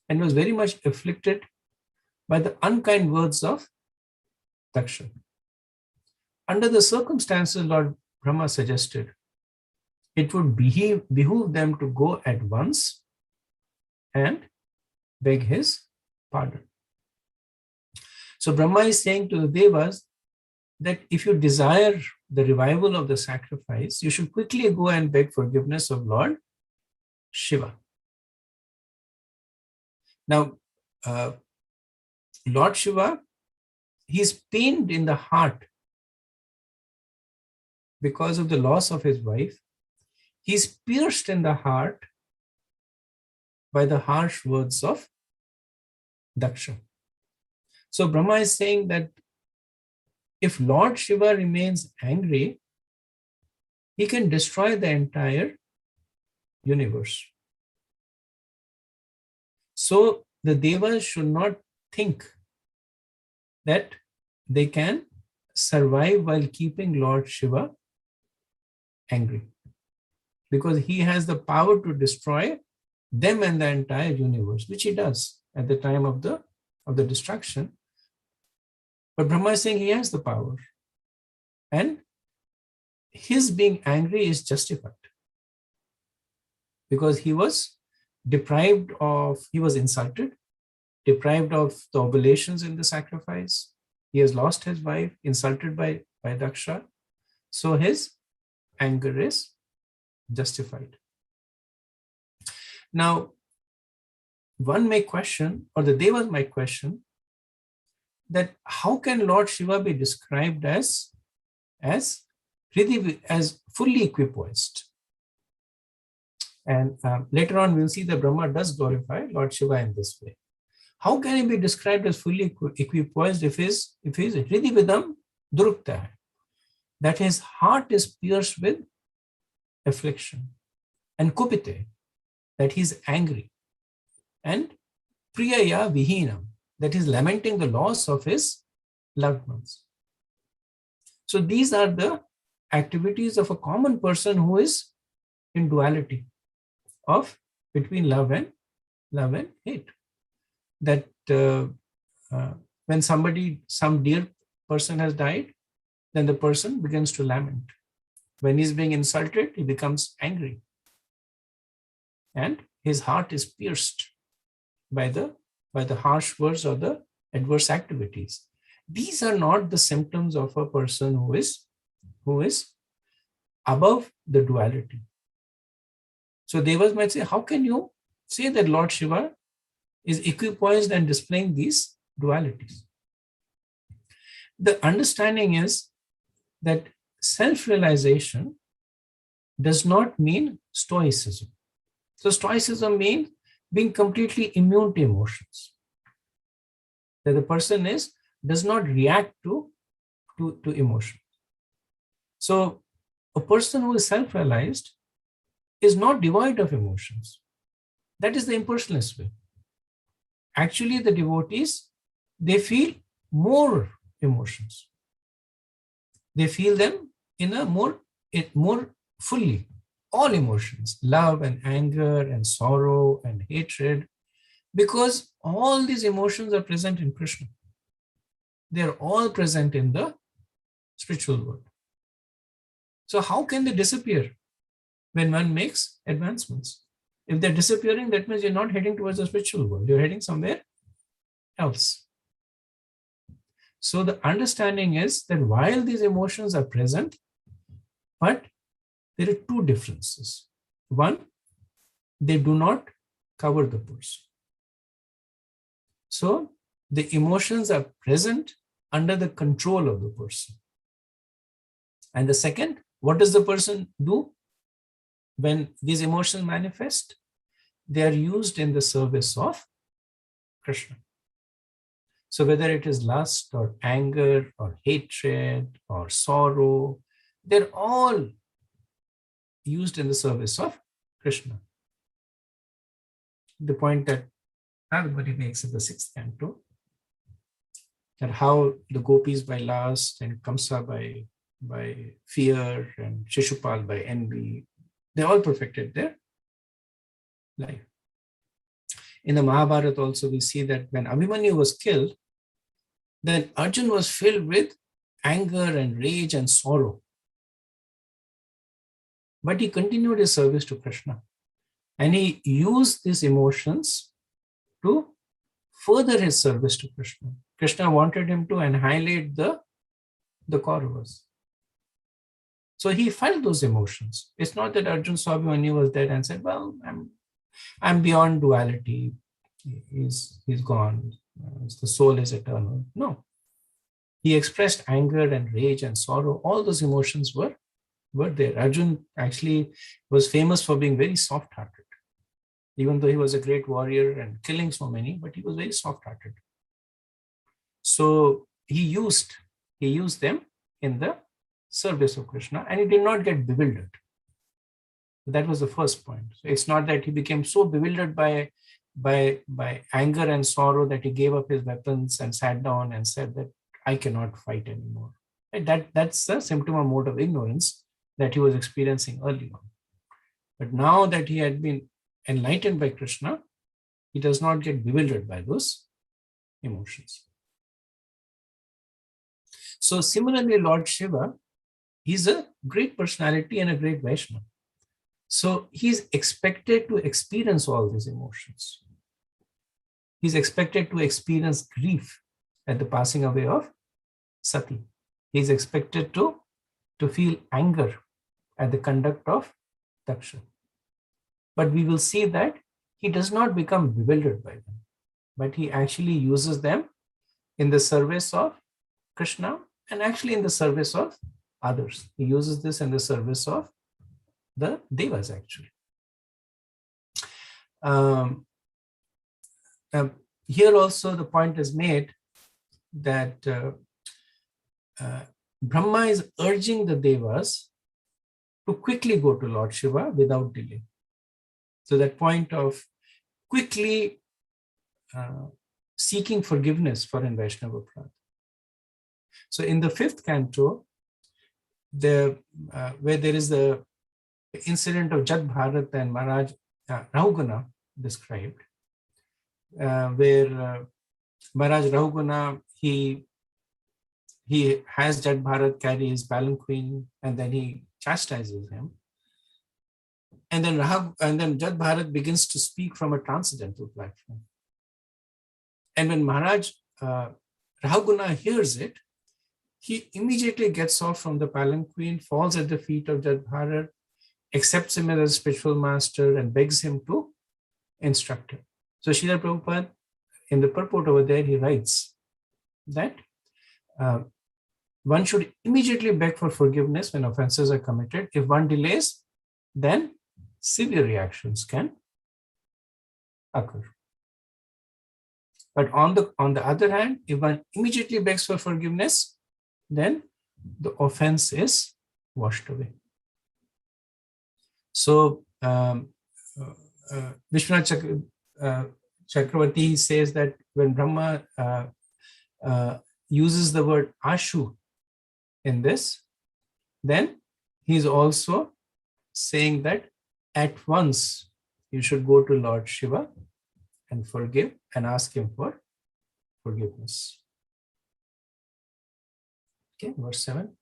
[SPEAKER 1] and was very much afflicted by the unkind words of Daksha. Under the circumstances, Lord Brahma suggested it would behoove them to go at once and beg his pardon. So Brahma is saying to the Devas that if you desire the revival of the sacrifice, you should quickly go and beg forgiveness of Lord Shiva. Now, Lord Shiva, he is pained in the heart because of the loss of his wife. He is pierced in the heart by the harsh words of Daksha. So Brahma is saying that if Lord Shiva remains angry, he can destroy the entire universe. So the Devas should not think that they can survive while keeping Lord Shiva angry, because he has the power to destroy them and the entire universe, which he does at the time of the destruction. But Brahma is saying he has the power, and his being angry is justified because he was insulted, deprived of the oblations in the sacrifice. He has lost his wife, insulted by Daksha. So his anger is justified. Now, one may question, or the Devas might question, that how can Lord Shiva be described as fully equipoised? And later on, we'll see that Brahma does glorify Lord Shiva in this way. How can he be described as fully equipoised if he's hridividam durukta, that his heart is pierced with affliction, and kupite, that he's angry, and priyaya vihinam, that is lamenting the loss of his loved ones. So these are the activities of a common person who is in duality of between love and hate. That when some dear person has died, then the person begins to lament. When he's being insulted, he becomes angry, and his heart is pierced by the harsh words or the adverse activities. these are not the symptoms of a person who is above the duality. So Devas might say, how can you say that Lord Shiva is equipoised and displaying these dualities? The understanding is that self-realization does not mean stoicism. So stoicism means being completely immune to emotions. That the person does not react to emotion. So a person who is self-realized is not devoid of emotions. That is the impersonalist way. Actually, the devotees, they feel more emotions. They feel them in a more fully. All emotions, love and anger and sorrow and hatred, because all these emotions are present in Krishna. They are all present in the spiritual world. So how can they disappear when one makes advancements? If they're disappearing, that means you're not heading towards the spiritual world. You're heading somewhere else. So the understanding is that while these emotions are present, but there are two differences. One, they do not cover the person. So the emotions are present under the control of the person. And the second, what does the person do when these emotions manifest? They are used in the service of Krishna. So whether it is lust or anger or hatred or sorrow, they're all used in the service of Krishna. The point that everybody makes in the 6th canto, that how the gopis by lust and Kamsa by fear and Shishupal by envy, they all perfected their life. In the Mahabharata also we see that when Abhimanyu was killed, then Arjun was filled with anger and rage and sorrow. But he continued his service to Krishna. And he used these emotions to further his service to Krishna. Krishna wanted him to annihilate the Kauravas. So he felt those emotions. It's not that Arjun saw Abhimanyu was dead and said, well, I'm beyond duality. He's gone. The soul is eternal. No. He expressed anger and rage and sorrow. All those emotions were there. Arjun actually was famous for being very soft-hearted. Even though he was a great warrior and killing so many, but he was very soft-hearted. So he used them in the service of Krishna, and he did not get bewildered. That was the first point. So it's not that he became so bewildered by anger and sorrow that he gave up his weapons and sat down and said that I cannot fight anymore. That's a symptom of mode of ignorance that he was experiencing early on. But now that he had been enlightened by Krishna, he does not get bewildered by those emotions. So similarly, Lord Shiva, he's a great personality and a great Vaishnava. So he's expected to experience all these emotions. He's expected to experience grief at the passing away of Sati. He's expected to feel anger at the conduct of Daksha. But we will see that he does not become bewildered by them, but he actually uses them in the service of Krishna and actually in the service of others. He uses this in the service of the Devas actually. Here also the point is made that Brahma is urging the Devas to quickly go to Lord Shiva without delay. So that point of quickly seeking forgiveness for in Vaishnava Prad. So in the 5th canto, where there is the incident of Jat Bharat and Maharaj Rahuguna described, where Maharaj Rahuguna, he has Jat Bharat carry his palanquin and then he chastises him. And then Jat Bharat begins to speak from a transcendental platform. And when Maharaj Rahuguna hears it, he immediately gets off from the palanquin, falls at the feet of Jadbharat, accepts him as a spiritual master, and begs him to instruct him. So Srila Prabhupada, in the purport over there, he writes that one should immediately beg for forgiveness when offenses are committed. If one delays, then severe reactions can occur. But on the other hand, if one immediately begs for forgiveness, then the offense is washed away. So Vishwanath Chakravarti says that when Brahma uses the word ashu in this, then he's also saying that at once you should go to Lord Shiva and forgive and ask him for forgiveness. Okay, verse 7.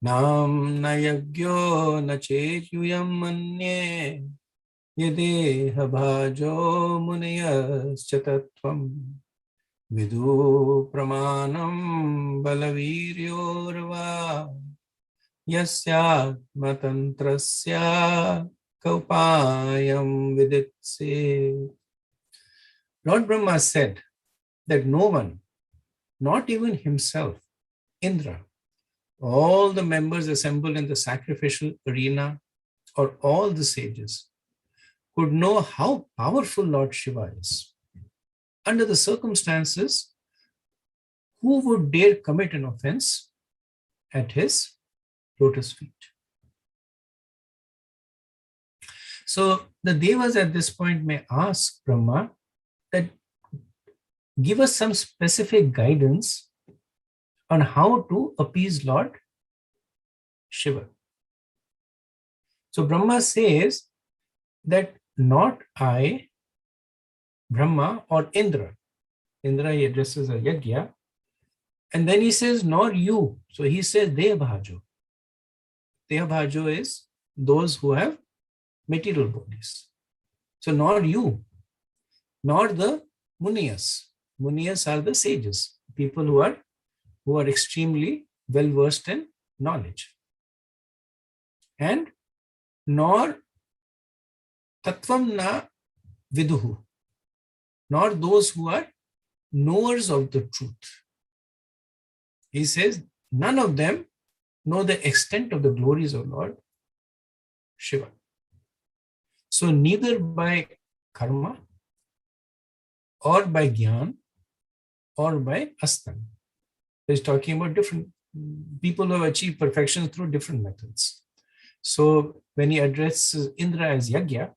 [SPEAKER 1] Nam na yagyo na chetyuyam manye yadeha bhajo munayascha tattvam vidu pramanam balaviryorva yasyatmatantrasya kaupayam viditse. Lord Brahma said that no one, not even himself, Indra, all the members assembled in the sacrificial arena, or all the sages, could know how powerful Lord Shiva is. Under the circumstances, who would dare commit an offense at his lotus feet? So the Devas at this point may ask Brahma that give us some specific guidance on how to appease Lord Shiva. So Brahma says that not I, Brahma, or Indra. Indra he addresses a yajna. And then he says, nor you. So he says, Dehabhajo. Dehabhajo is those who have material bodies. So nor you, nor the Muniyas. Muniyas are the sages, people who are extremely well versed in knowledge. And nor Tattvam na Viduhu, nor those who are knowers of the truth. He says, none of them know the extent of the glories of Lord Shiva. So neither by karma, or by jnana, or by astan. He's talking about different people who have achieved perfection through different methods. So when he addresses Indra as yajna,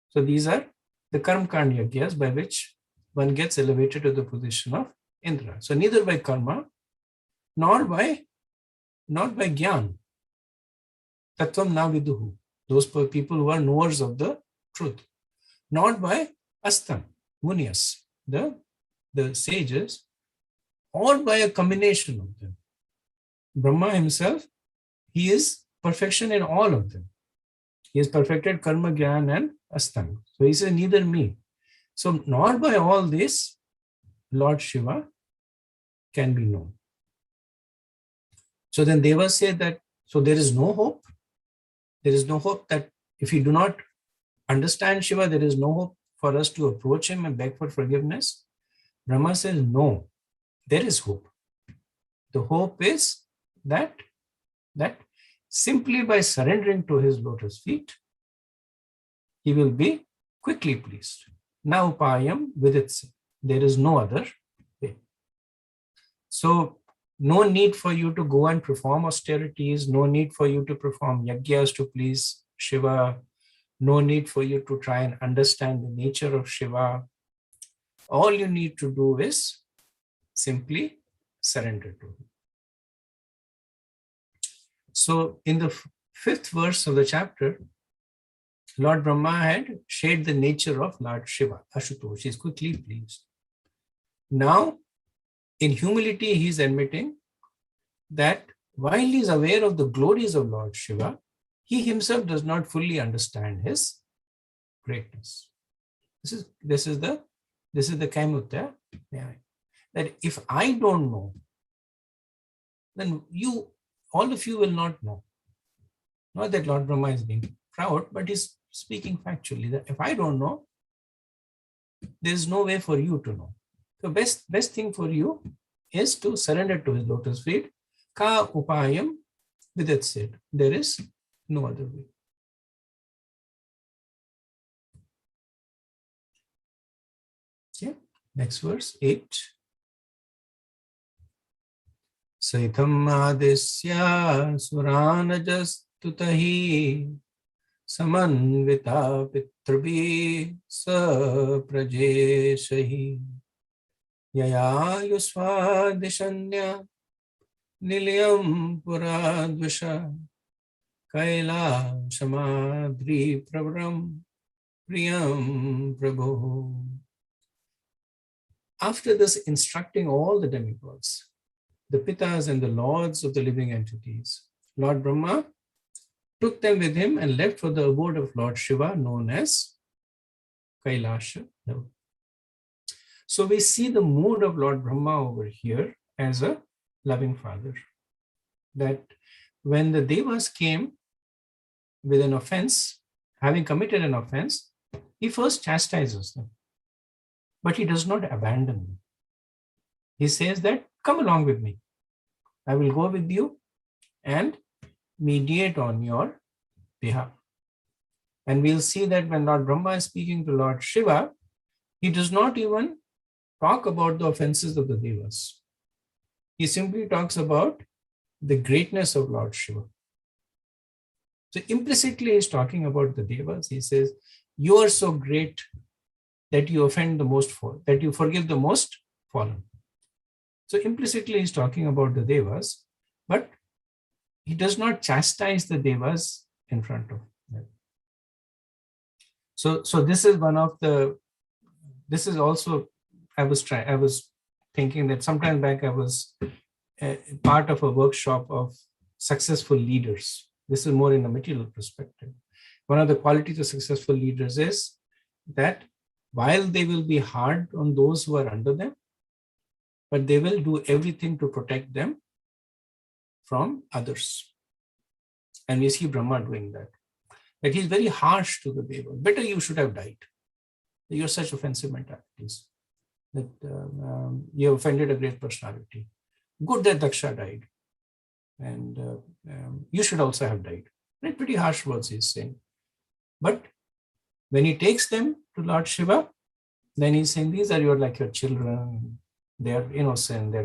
[SPEAKER 1] so these are the karma-kand yajnas by which one gets elevated to the position of Indra. So neither by karma, nor by jnana, tattvam na viduhu, those people who are knowers of the truth, nor by astan, muniyas, the sages, or by a combination of them. Brahma himself, he is perfection in all of them. He has perfected karma, jnana, and astan. So he says, neither me. So nor by all this, Lord Shiva can be known. So then Devas say that, so there is no hope. There is no hope that if we do not understand Shiva, there is no hope for us to approach him and beg for forgiveness. Brahma says, no, there is hope. The hope is that simply by surrendering to his lotus feet, he will be quickly pleased. Now upayam viditse. There is no other way. So no need for you to go and perform austerities, no need for you to perform yajnas to please Shiva, no need for you to try and understand the nature of Shiva. All you need to do is simply surrender to him. So in the fifth verse of the chapter, Lord Brahma had shared the nature of Lord Shiva, Ashutosh. He is quickly pleased. Now, in humility, he is admitting that while he is aware of the glories of Lord Shiva, he himself does not fully understand his greatness. This is the Kaimutta. Yeah. That if I don't know, then all of you will not know. Not that Lord Brahma is being proud, but he's speaking factually that if I don't know, there's no way for you to know. The best thing for you is to surrender to his lotus feet. Ka upayam vidat said. There is no other way. Okay. Next verse 8. Saitam adisya suranajastutahi samanvita pitrabhi sa prajeshahi yaya yusvadishanya nilyam puradvasha kaila samadri pravram priyam prabhu. After this, instructing all the demigods, the pitas and the lords of the living entities, Lord Brahma took them with him and left for the abode of Lord Shiva, known as Kailasha. So we see the mood of Lord Brahma over here as a loving father. That when the Devas came with an offense, having committed an offense, he first chastises them. But he does not abandon them. He says that, come along with me. I will go with you and mediate on your behalf. And we'll see that when Lord Brahma is speaking to Lord Shiva, he does not even talk about the offenses of the Devas. He simply talks about the greatness of Lord Shiva. So implicitly he's talking about the Devas. He says, you are so great that you offend the most, that you forgive the most fallen. So implicitly he's talking about the Devas, but he does not chastise the Devas in front of them. So this is one of the, this is also, I was thinking that sometime back I was part of a workshop of successful leaders. This is more in a material perspective. One of the qualities of successful leaders is that while they will be hard on those who are under them, but they will do everything to protect them from others. And we see Brahma doing that. But he's very harsh to the Devas. Better you should have died. You're such offensive mentalities. That you offended a great personality. Good that Daksha died. And you should also have died. Right? Pretty harsh words he's saying. But when he takes them to Lord Shiva, then he's saying, these are like your children. They're innocent.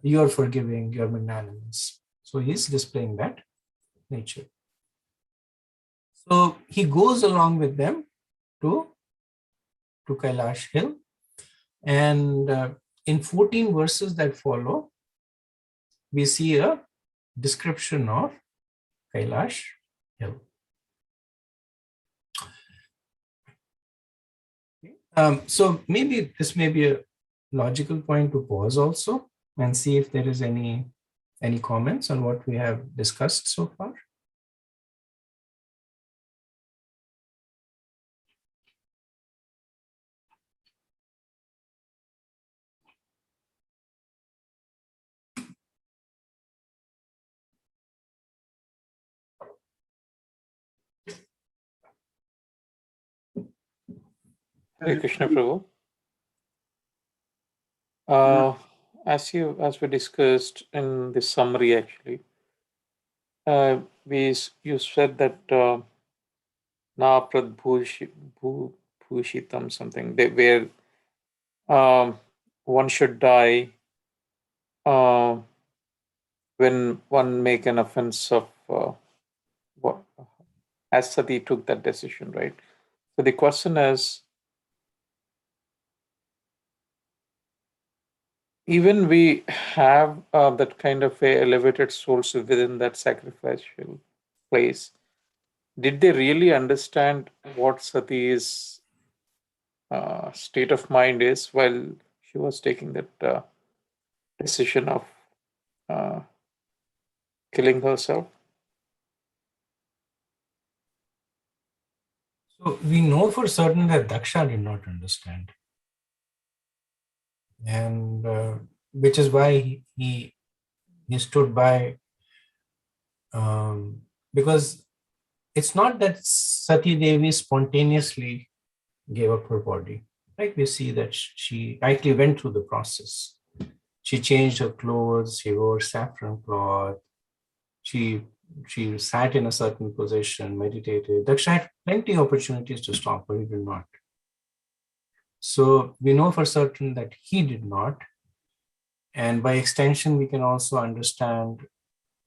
[SPEAKER 1] You're forgiving. You're magnanimous. So he's displaying that nature. So he goes along with them to Kailash Hill. And in 14 verses that follow, we see a description of Kailash Hill. So maybe this may be a logical point to pause also and see if there is any comments on what we have discussed so far.
[SPEAKER 2] Hare Krishna Prabhu. As we discussed in the summary, actually, you said that na pradbhushitam something where one should die when one make an offense of as Sati took that decision, right? So the question is, even we have that kind of a elevated souls within that sacrificial place, did they really understand what Sati's state of mind is while she was taking that decision of killing herself?
[SPEAKER 1] So we know for certain that Daksha did not understand, and which is why he stood by, because it's not that Sati Devi spontaneously gave up her body. Like we see that she actually went through the process. She changed her clothes. She wore saffron cloth. She she sat in a certain position, meditated. Daksha had plenty of opportunities to stop, but he did not. So we know for certain that he did not. And by extension, we can also understand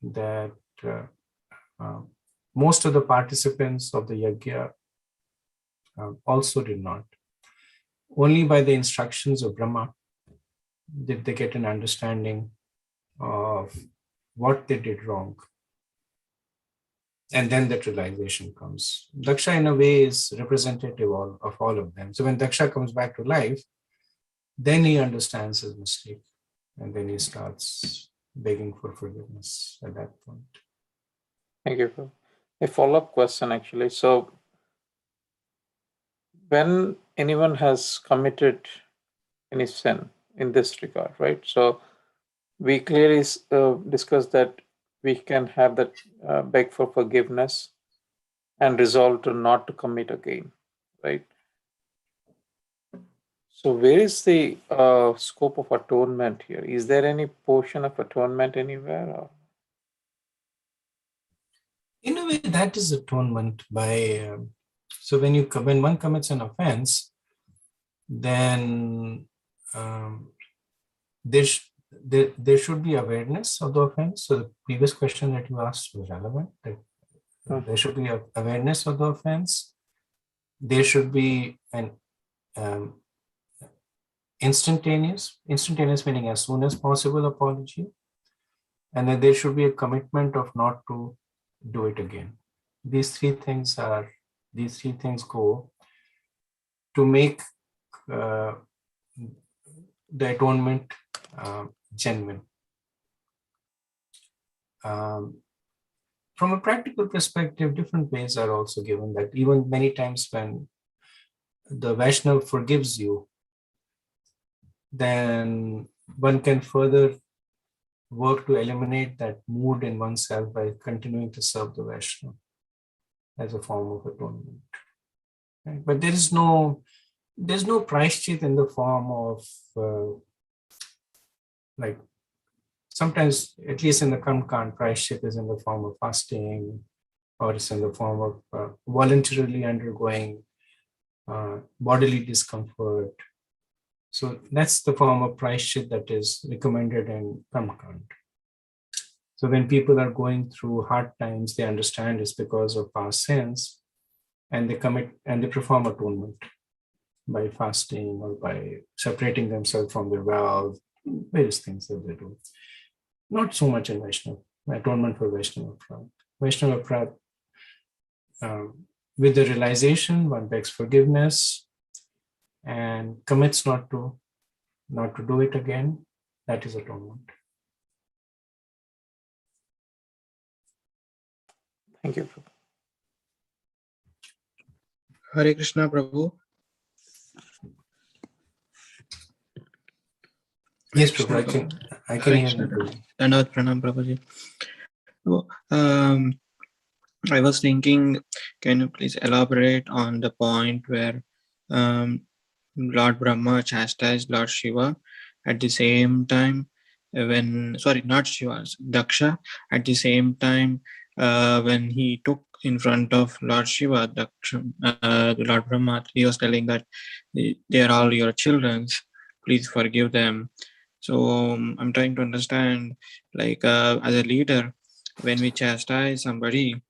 [SPEAKER 1] that uh, most of the participants of the yajna also did not. Only by the instructions of Brahma did they get an understanding of what they did wrong. And then that realization comes. Daksha, in a way, is representative of all of them. So when Daksha comes back to life, then he understands his mistake. And then he starts begging for forgiveness at that point.
[SPEAKER 2] Thank you, Prabhu. A follow-up question, actually. So, when anyone has committed any sin in this regard, right? So, we clearly discussed that we can have that beg for forgiveness and resolve to not to commit again, right? So, where is the scope of atonement here? Is there any portion of atonement anywhere? Or?
[SPEAKER 1] In a way, that is atonement by. So when one commits an offense, then there should be awareness of the offense. So the previous question that you asked was relevant. That there should be awareness of the offense. There should be an instantaneous meaning as soon as possible apology, and then there should be a commitment of not to do it again. These three things go to make the atonement genuine. From a practical perspective, different ways are also given, that even many times when the Vaishnava forgives you, then one can further work to eliminate that mood in oneself by continuing to serve the Vaishnava as a form of atonement. Right? But there's no prashchit in the form of like sometimes, at least in the Karmkand, prashchit is in the form of fasting, or it's in the form of voluntarily undergoing bodily discomfort. So that's the form of prashchit that is recommended in Karmkand. So when people are going through hard times, they understand it's because of past sins, and they commit and they perform atonement by fasting or by separating themselves from their wealth, various things that they do. Not so much in Vaishnava, atonement for Vaishnava Prat. Vaishnava Prat, with the realization, one begs forgiveness and commits not to do it again. That is atonement.
[SPEAKER 2] Thank you.
[SPEAKER 3] Hare Krishna, Prabhu.
[SPEAKER 1] Yes, Prabhu, I can hear you.
[SPEAKER 3] Dandavat Pranam, Prabhuji. I was thinking, can you please elaborate on the point where Lord Brahma chastised Lord Shiva at the same time not Shiva, Daksha, at the same time when he took in front of Lord Shiva, Lord Brahma, he was telling that they are all your children, please forgive them. So I'm trying to understand, like as a leader, when we chastise somebody,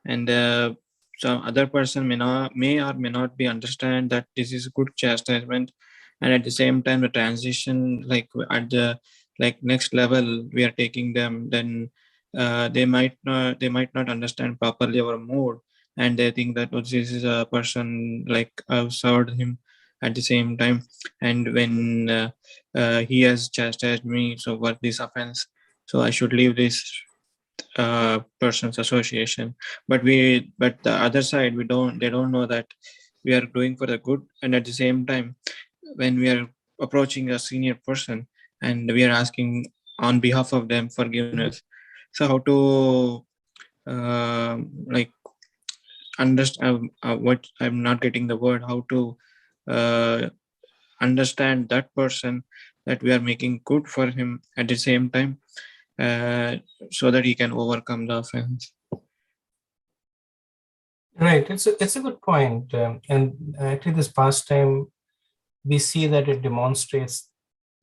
[SPEAKER 3] and some other person may or may not be understand that this is good chastisement, and at the same time the transition, like at the next level we are taking them, then they might not understand properly our mood, and they think that this is a person like I've served him at the same time, and when he has chastised me so what this offense, so I should leave this person's association. But the other side, they don't know that we are doing for the good, and at the same time, when we are approaching a senior person and we are asking on behalf of them forgiveness. So how to like understand what I'm not getting the word, how to understand that person, that we are making good for him at the same time, so that he can overcome the offense.
[SPEAKER 1] Right, it's a good point. And actually this pastime, we see that it demonstrates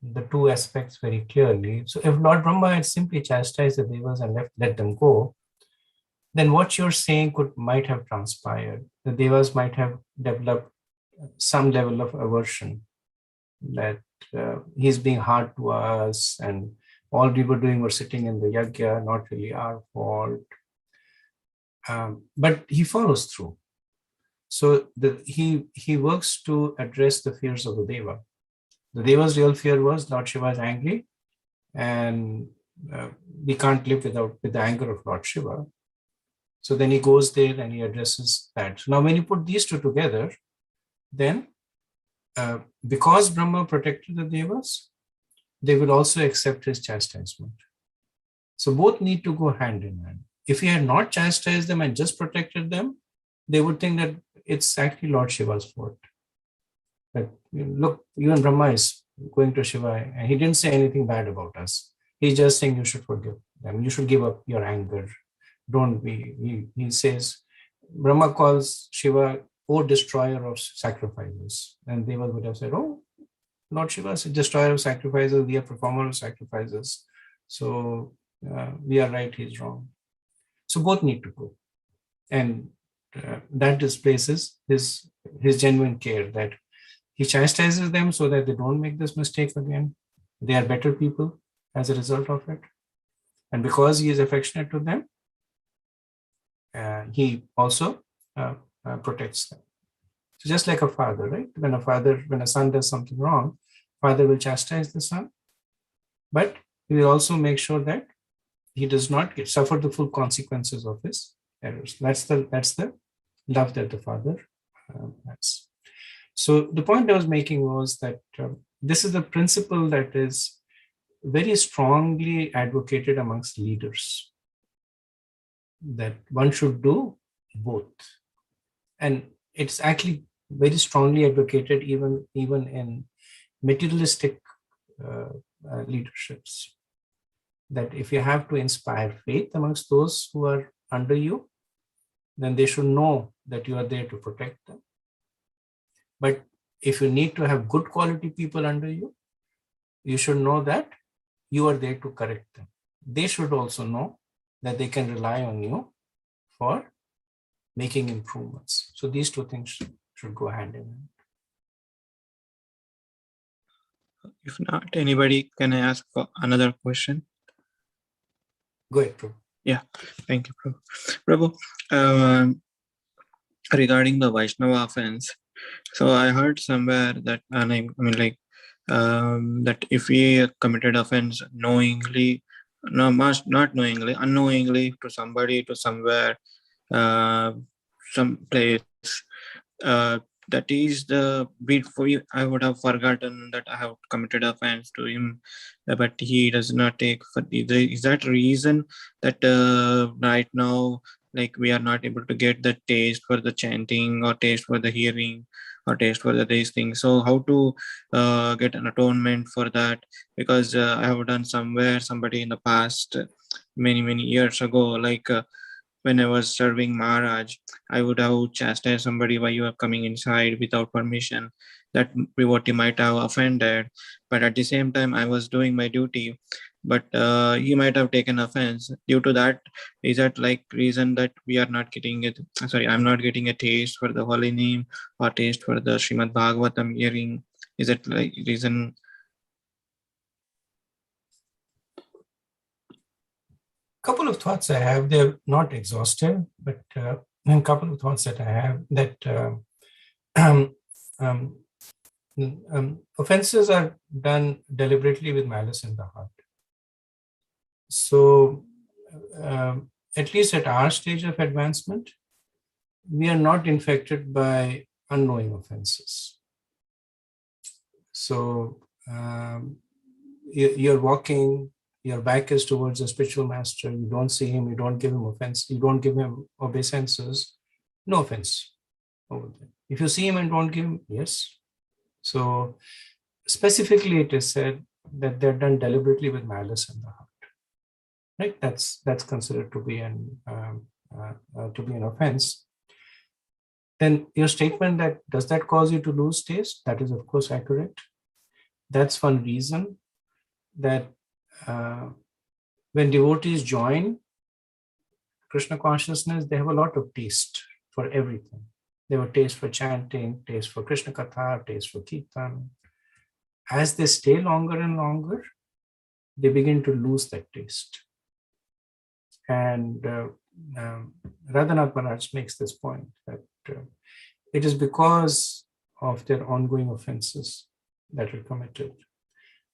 [SPEAKER 1] the two aspects very clearly. So if Lord Brahma had simply chastised the devas and let them go, then what you're saying might have transpired. The devas might have developed some level of aversion, that he's being hard to us, and all we were doing was sitting in the yajna, not really our fault. But he follows through. So he works to address the fears of the deva. The deva's real fear was Lord Shiva is angry, and we can't live with the anger of Lord Shiva. So then he goes there and he addresses that. So now when you put these two together, then because Brahma protected the devas, they will also accept his chastisement. So both need to go hand in hand. If he had not chastised them and just protected them, they would think that it's actually Lord Shiva's fault. But look, even Brahma is going to Shiva, and he didn't say anything bad about us. He's just saying you should forgive them. You should give up your anger. Don't be. He says, Brahma calls Shiva, "O destroyer of sacrifices," and Deva would have said, "Oh, Lord Shiva is a destroyer of sacrifices. We are performer of sacrifices. So we are right. He's wrong." So both need to go, and that displaces his genuine care, that he chastises them so that they don't make this mistake again. They are better people as a result of it. And because he is affectionate to them, he also protects them. So just like a father, right? When a son does something wrong, father will chastise the son, but he will also make sure that he does not suffer the full consequences of his errors. That's the love that the father has. So the point I was making was that this is a principle that is very strongly advocated amongst leaders, that one should do both. And it's actually very strongly advocated even in materialistic leaderships, that if you have to inspire faith amongst those who are under you, then they should know that you are there to protect them. But if you need to have good quality people under you, you should know that you are there to correct them. They should also know that they can rely on you for making improvements. So these two things should go hand in hand.
[SPEAKER 3] If not, anybody can I ask for another question?
[SPEAKER 1] Go ahead, Prabhu.
[SPEAKER 3] Yeah, thank you, Prabhu. Regarding the Vaishnava offense, so I heard somewhere that, and I mean, like, that if we committed offense knowingly, no, not knowingly, unknowingly to somebody, to somewhere, some place, that is the beat for you. I would have forgotten that I have committed offense to him, but he does not take for is that reason that right now, like, we are not able to get the taste for the chanting, or taste for the hearing, or taste for these things. So how to get an atonement for that? Because I have done somebody in the past, many years ago, like, when I was serving Maharaj, I would have chastised somebody why you are coming inside without permission. That devotee might have offended, but at the same time, I was doing my duty. But he might have taken offense. Due to that, is that like reason that we are not getting it? Sorry, I'm not getting a taste for the holy name, or taste for the Srimad Bhagavatam hearing. Is it like reason?
[SPEAKER 1] Couple of thoughts I have. They're not exhaustive, but a couple of thoughts that I have, that offenses are done deliberately with malice in the heart. So at least at our stage of advancement, we are not infected by unknowing offenses. So you're walking, your back is towards a spiritual master, you don't see him, you don't give him offense, you don't give him obeisances, no offense over there. If you see him and don't give him, yes. So specifically it is said that they're done deliberately with malice in the heart. Right? That's considered to be an offense. Then your statement that does that cause you to lose taste? That is of course accurate. That's one reason that when devotees join Krishna consciousness, they have a lot of taste for everything. They have a taste for chanting, taste for Krishna Katha, taste for Kirtan. As they stay longer and longer, they begin to lose that taste. And Radhanath Maharaj makes this point that it is because of their ongoing offenses that are committed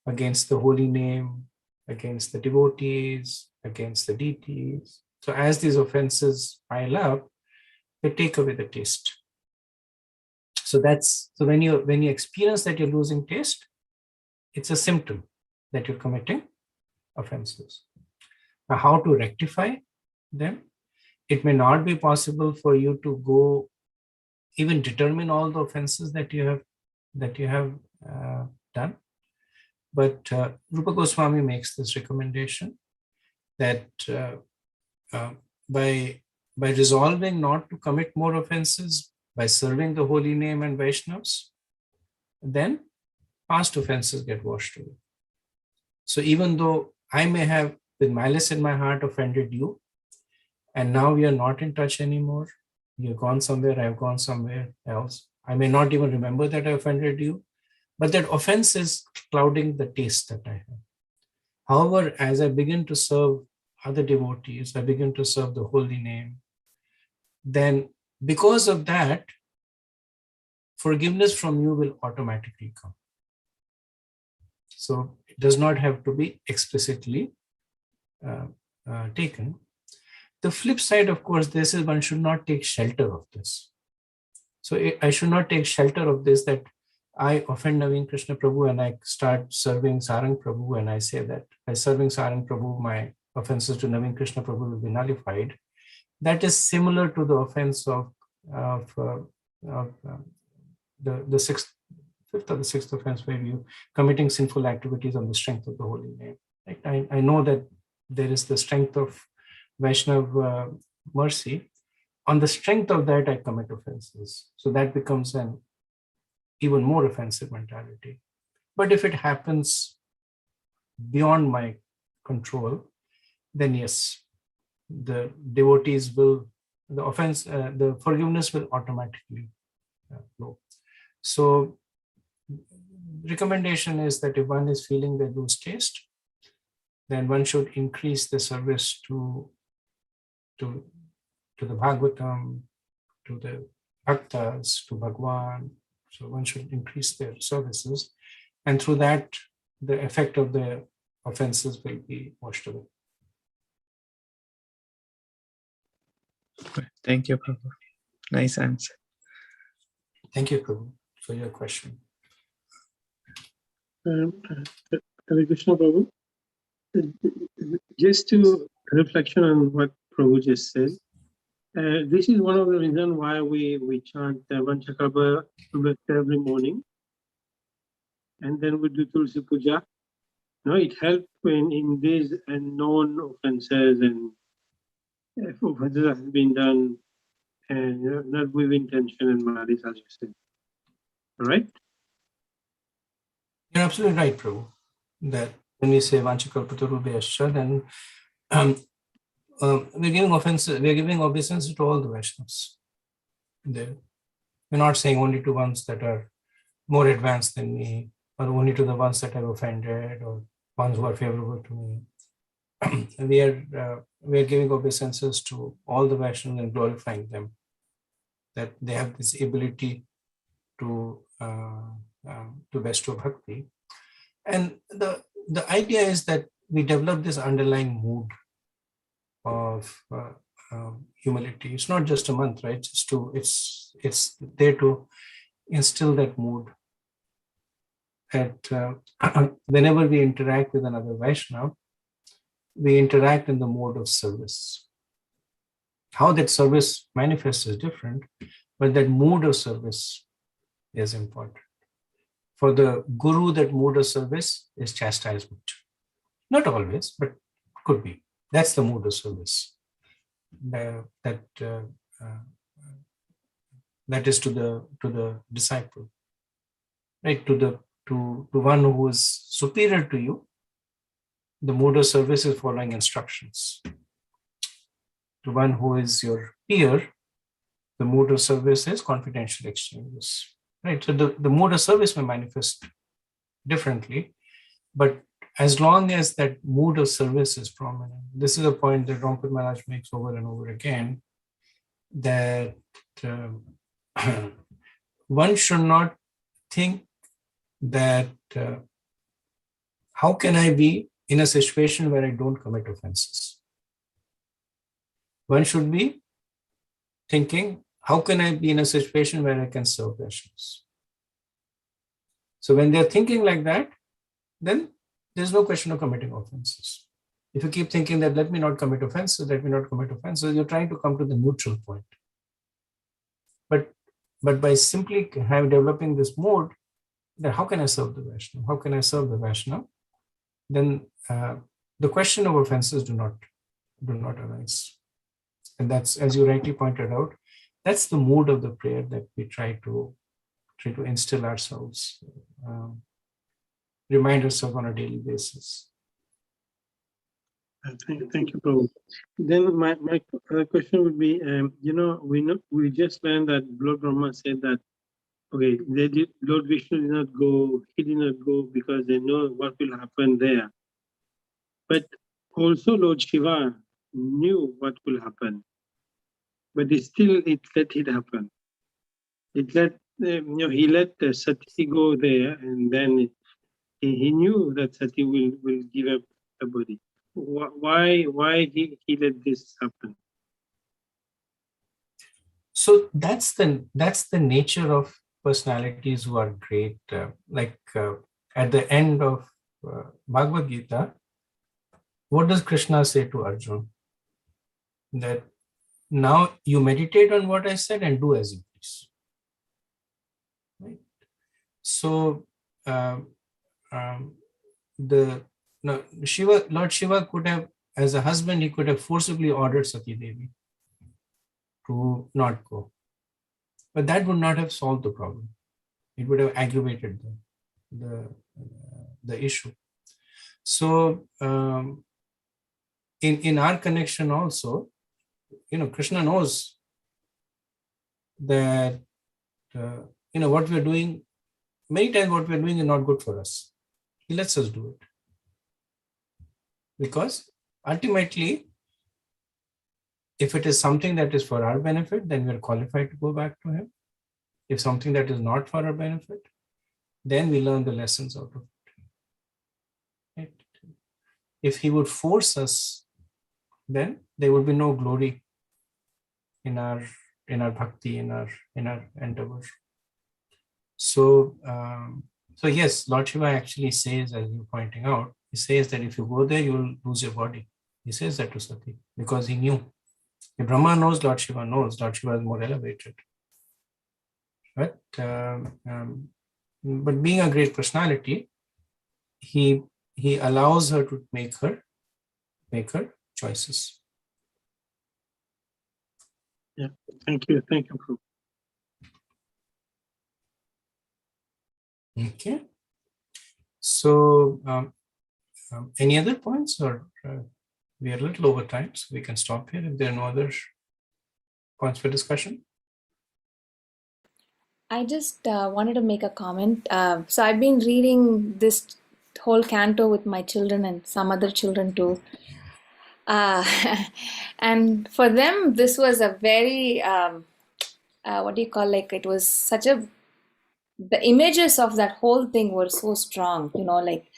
[SPEAKER 1] against the holy name, against the devotees, against the deities. So as these offenses pile up, they take away the taste. So when you experience that you're losing taste, it's a symptom that you're committing offenses. Now, how to rectify them? It may not be possible for you to go even determine all the offenses that you have done. But Rupa Goswami makes this recommendation that by resolving not to commit more offenses, by serving the holy name and Vaishnavas, then past offenses get washed away. So even though I may have with malice in my heart offended you, and now we are not in touch anymore, you've gone somewhere, I've gone somewhere else, I may not even remember that I offended you, but that offense is clouding the taste that I have. However, as I begin to serve other devotees, I begin to serve the holy name, then because of that, forgiveness from you will automatically come. So it does not have to be explicitly taken. The flip side, of course, this is one should not take shelter of this. So I should not take shelter of this that I offend Naveen Krishna Prabhu and I start serving Sarang Prabhu and I say that by serving Sarang Prabhu, my offenses to Naveen Krishna Prabhu will be nullified. That is similar to the offense of the fifth or the sixth offense where you committing sinful activities on the strength of the holy name. Right? I know that there is the strength of Vaishnav mercy. On the strength of that, I commit offenses. So that becomes an even more offensive mentality. But if it happens beyond my control, then yes, the devotees will, the forgiveness will automatically flow. So recommendation is that if one is feeling they lose taste, then one should increase the service to the Bhagavatam, to the Bhaktas, to Bhagwan. So one should increase their services, and through that, the effect of the offenses will be washed away.
[SPEAKER 3] Thank you, Prabhu. Nice answer.
[SPEAKER 1] Thank you, Prabhu, for your question.
[SPEAKER 4] Hare Krishna, Prabhu. Just to reflection on what Prabhu just said, this is one of the reasons why we chant Vanchakalpa every morning, and then we do Tulsi Puja. No, it helps in these known offenses and if offenses have been done and not with intention and malice, as you said. All right?
[SPEAKER 1] You're absolutely right, Prabhu, that when we say Vanchakalpatarubhyascha, then we're giving obeisance to all the Vaishnavas. We're not saying only to ones that are more advanced than me, or only to the ones that have offended, or ones who are favorable to me. We are giving obeisances to all the Vaishnavas and glorifying them, that they have this ability to bestow bhakti. And the idea is that we develop this underlying mood of humility. It's not just a month, right? It's there to instill that mood. That whenever we interact with another Vaishnava, we interact in the mode of service. How that service manifests is different, but that mood of service is important. For the Guru, that mood of service is chastisement. Not always, but could be. That's the mood of service. That is to the disciple, right? To one who is superior to you, the mood of service is following instructions. To one who is your peer, the mood of service is confidential exchanges, right? So the mode of service may manifest differently, but as long as that mood of service is prominent, this is a point that Rampur Maharaj makes over and over again, that one should not think that how can I be in a situation where I don't commit offenses? One should be thinking, how can I be in a situation where I can serve Vaishnavas? So when they're thinking like that, then there's no question of committing offenses. If you keep thinking that let me not commit offenses, you're trying to come to the neutral point. But by simply developing this mode, that how can I serve the Vaishnava? How can I serve the Vaishnava? Then the question of offenses do not arise. And that's, as you rightly pointed out, that's the mood of the prayer that we try to instill ourselves, remind ourselves on a daily basis.
[SPEAKER 4] Thank you, Prabhu. Then my question would be, we just learned that Lord Brahma said that, okay, Lord Vishnu did not go, he did not go because they know what will happen there. But also Lord Shiva knew what will happen, but it let it happen. It let, he let Sati go there, and then he knew that Sati will give up the body. Why he let this happen?
[SPEAKER 1] So that's the nature of personalities who are great. At the end of Bhagavad Gita, what does Krishna say to Arjuna? That now you meditate on what I said and do as you please. Right? So Lord Shiva could have, as a husband, he could have forcibly ordered Sati Devi to not go. But that would not have solved the problem. It would have aggravated the issue. So in our connection also, Krishna knows that what we're doing, many times what we're doing is not good for us. He lets us do it. Because ultimately, if it is something that is for our benefit, then we're qualified to go back to him. If something that is not for our benefit, then we learn the lessons out of it. Right? If he would force us, then there would be no glory in our bhakti, in our endeavor. So yes, Lord Shiva actually says, as you're pointing out, he says that if you go there, you will lose your body. He says that to Sati because he knew. If Brahma knows, Lord Shiva knows. Lord Shiva is more elevated. But being a great personality, he allows her to make her choices.
[SPEAKER 4] Yeah, thank you, Prabhu.
[SPEAKER 1] Okay. So, any other points, or we are a little over time, so we can stop here if there are no other points for discussion.
[SPEAKER 5] I just wanted to make a comment. So I've been reading this whole canto with my children and some other children too. And for them, this was a very, it was such the images of that whole thing were so strong, like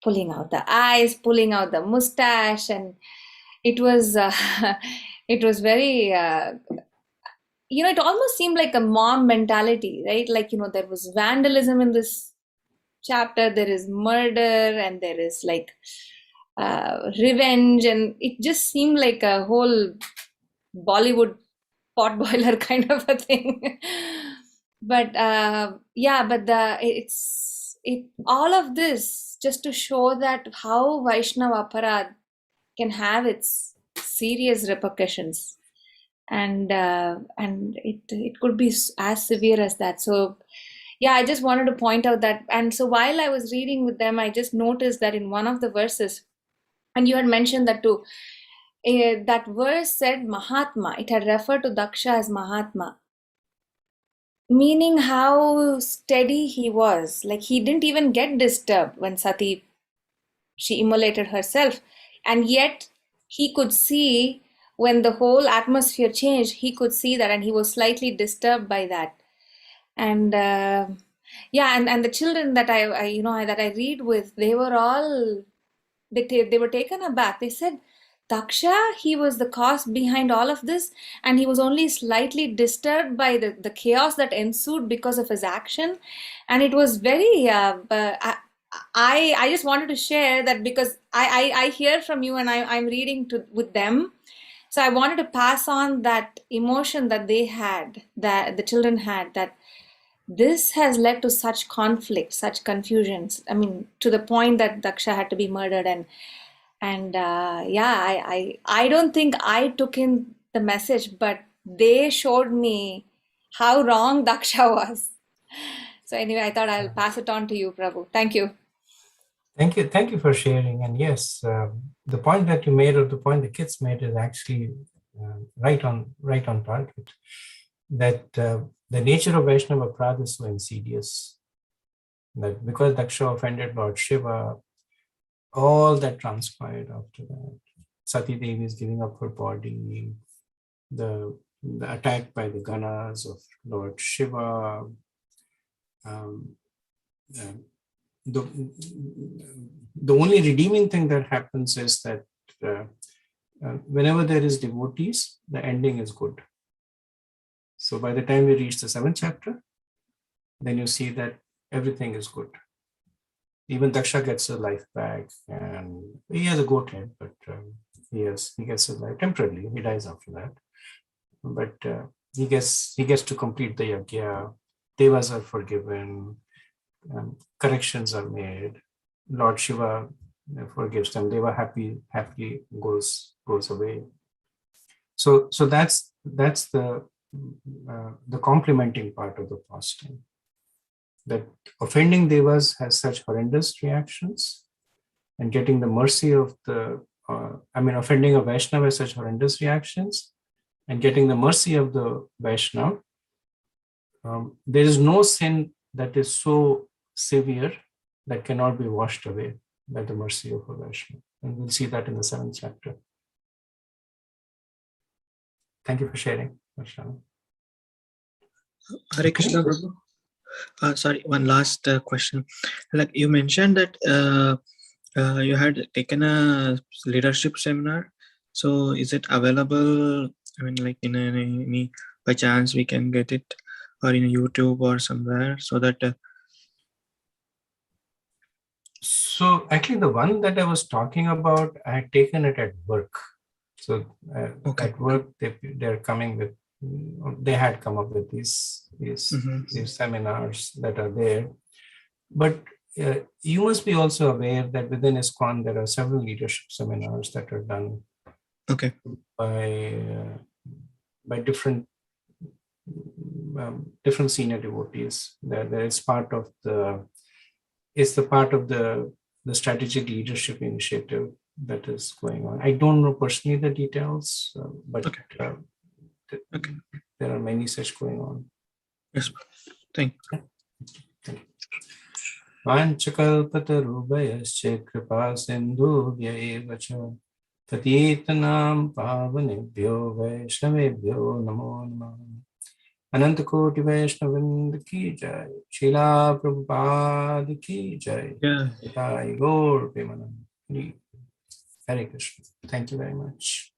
[SPEAKER 5] pulling out the eyes, pulling out the mustache, and it was it was very it almost seemed like a mom mentality, right? Like, there was vandalism in this chapter, there is murder, and there is like revenge, and it just seemed like a whole Bollywood potboiler kind of a thing. But yeah, but it all of this just to show that how Vaishnava Aparad can have its serious repercussions, and it could be as severe as that. So yeah, I just wanted to point out that. And so while I was reading with them, I just noticed that in one of the verses, and you had mentioned that too, that verse said Mahatma. It had referred to Daksha as Mahatma, meaning how steady he was. Like, he didn't even get disturbed when Sati, she immolated herself, and yet he could see when the whole atmosphere changed, he could see that, and he was slightly disturbed by that. And yeah, and the children that that I read with, they were all they were taken aback. They said, Daksha, he was the cause behind all of this, and he was only slightly disturbed by the chaos that ensued because of his action. And it was very I just wanted to share that, because I hear from you, and I'm reading with them. So I wanted to pass on that emotion that they had, that the children had, that this has led to such conflict, such confusions. I mean, to the point that Daksha had to be murdered, and yeah, I don't think I took in the message, but they showed me how wrong Daksha was. So anyway, I thought I'll pass it on to you, Prabhu. Thank you.
[SPEAKER 1] Thank you for sharing. And yes, the point that you made, or the point the kids made, is actually right on target. That the nature of Vaishnava Aparad is so insidious, that because Daksha offended Lord Shiva, all that transpired after that. Sati Devi is giving up her body, the attack by the Ganas of Lord Shiva, the only redeeming thing that happens is that whenever there is devotees, the ending is good. So by the time we reach the 7th chapter, then you see that everything is good. Even Daksha gets his life back, and he has a goat head, but he gets his life temporarily. He dies after that, but he gets to complete the yajna. Devas are forgiven. Corrections are made. Lord Shiva forgives them. They were happily goes away. So that's the complementing part of the pastime. That offending devas has such horrendous reactions, and getting the mercy of offending a Vaishnava has such horrendous reactions, and getting the mercy of the Vaishnava. There is no sin that is so severe that cannot be washed away by the mercy of a Vaishnava. And we'll see that in the 7th chapter. Thank you for sharing, Vaishnava.
[SPEAKER 3] Hare Krishna, Prabhu. Sorry, one last question. Like you mentioned that you had taken a leadership seminar. So is it available? I mean, like in any by chance we can get it, or in YouTube or somewhere, so that.
[SPEAKER 1] So actually, the one that I was talking about, I had taken it at work. So at work, they're coming with. They had come up with these seminars that are there, but you must be also aware that within ISKCON there are several leadership seminars that are done by different senior devotees. There is part of the strategic leadership initiative that is going on. I don't know personally the details, but there are many such going on.
[SPEAKER 3] Yes, thank you.
[SPEAKER 1] Vanchakalpatarubhayascha kripa sindhubhya eva cha patitanam pavanebhyo vaishnavebhyo namo namaha. Ananta Koti Vaishnavind ki jai, Srila Prabhupada ki jai, Jai Gaur Premanand. Hare Krishna. Thank you very much.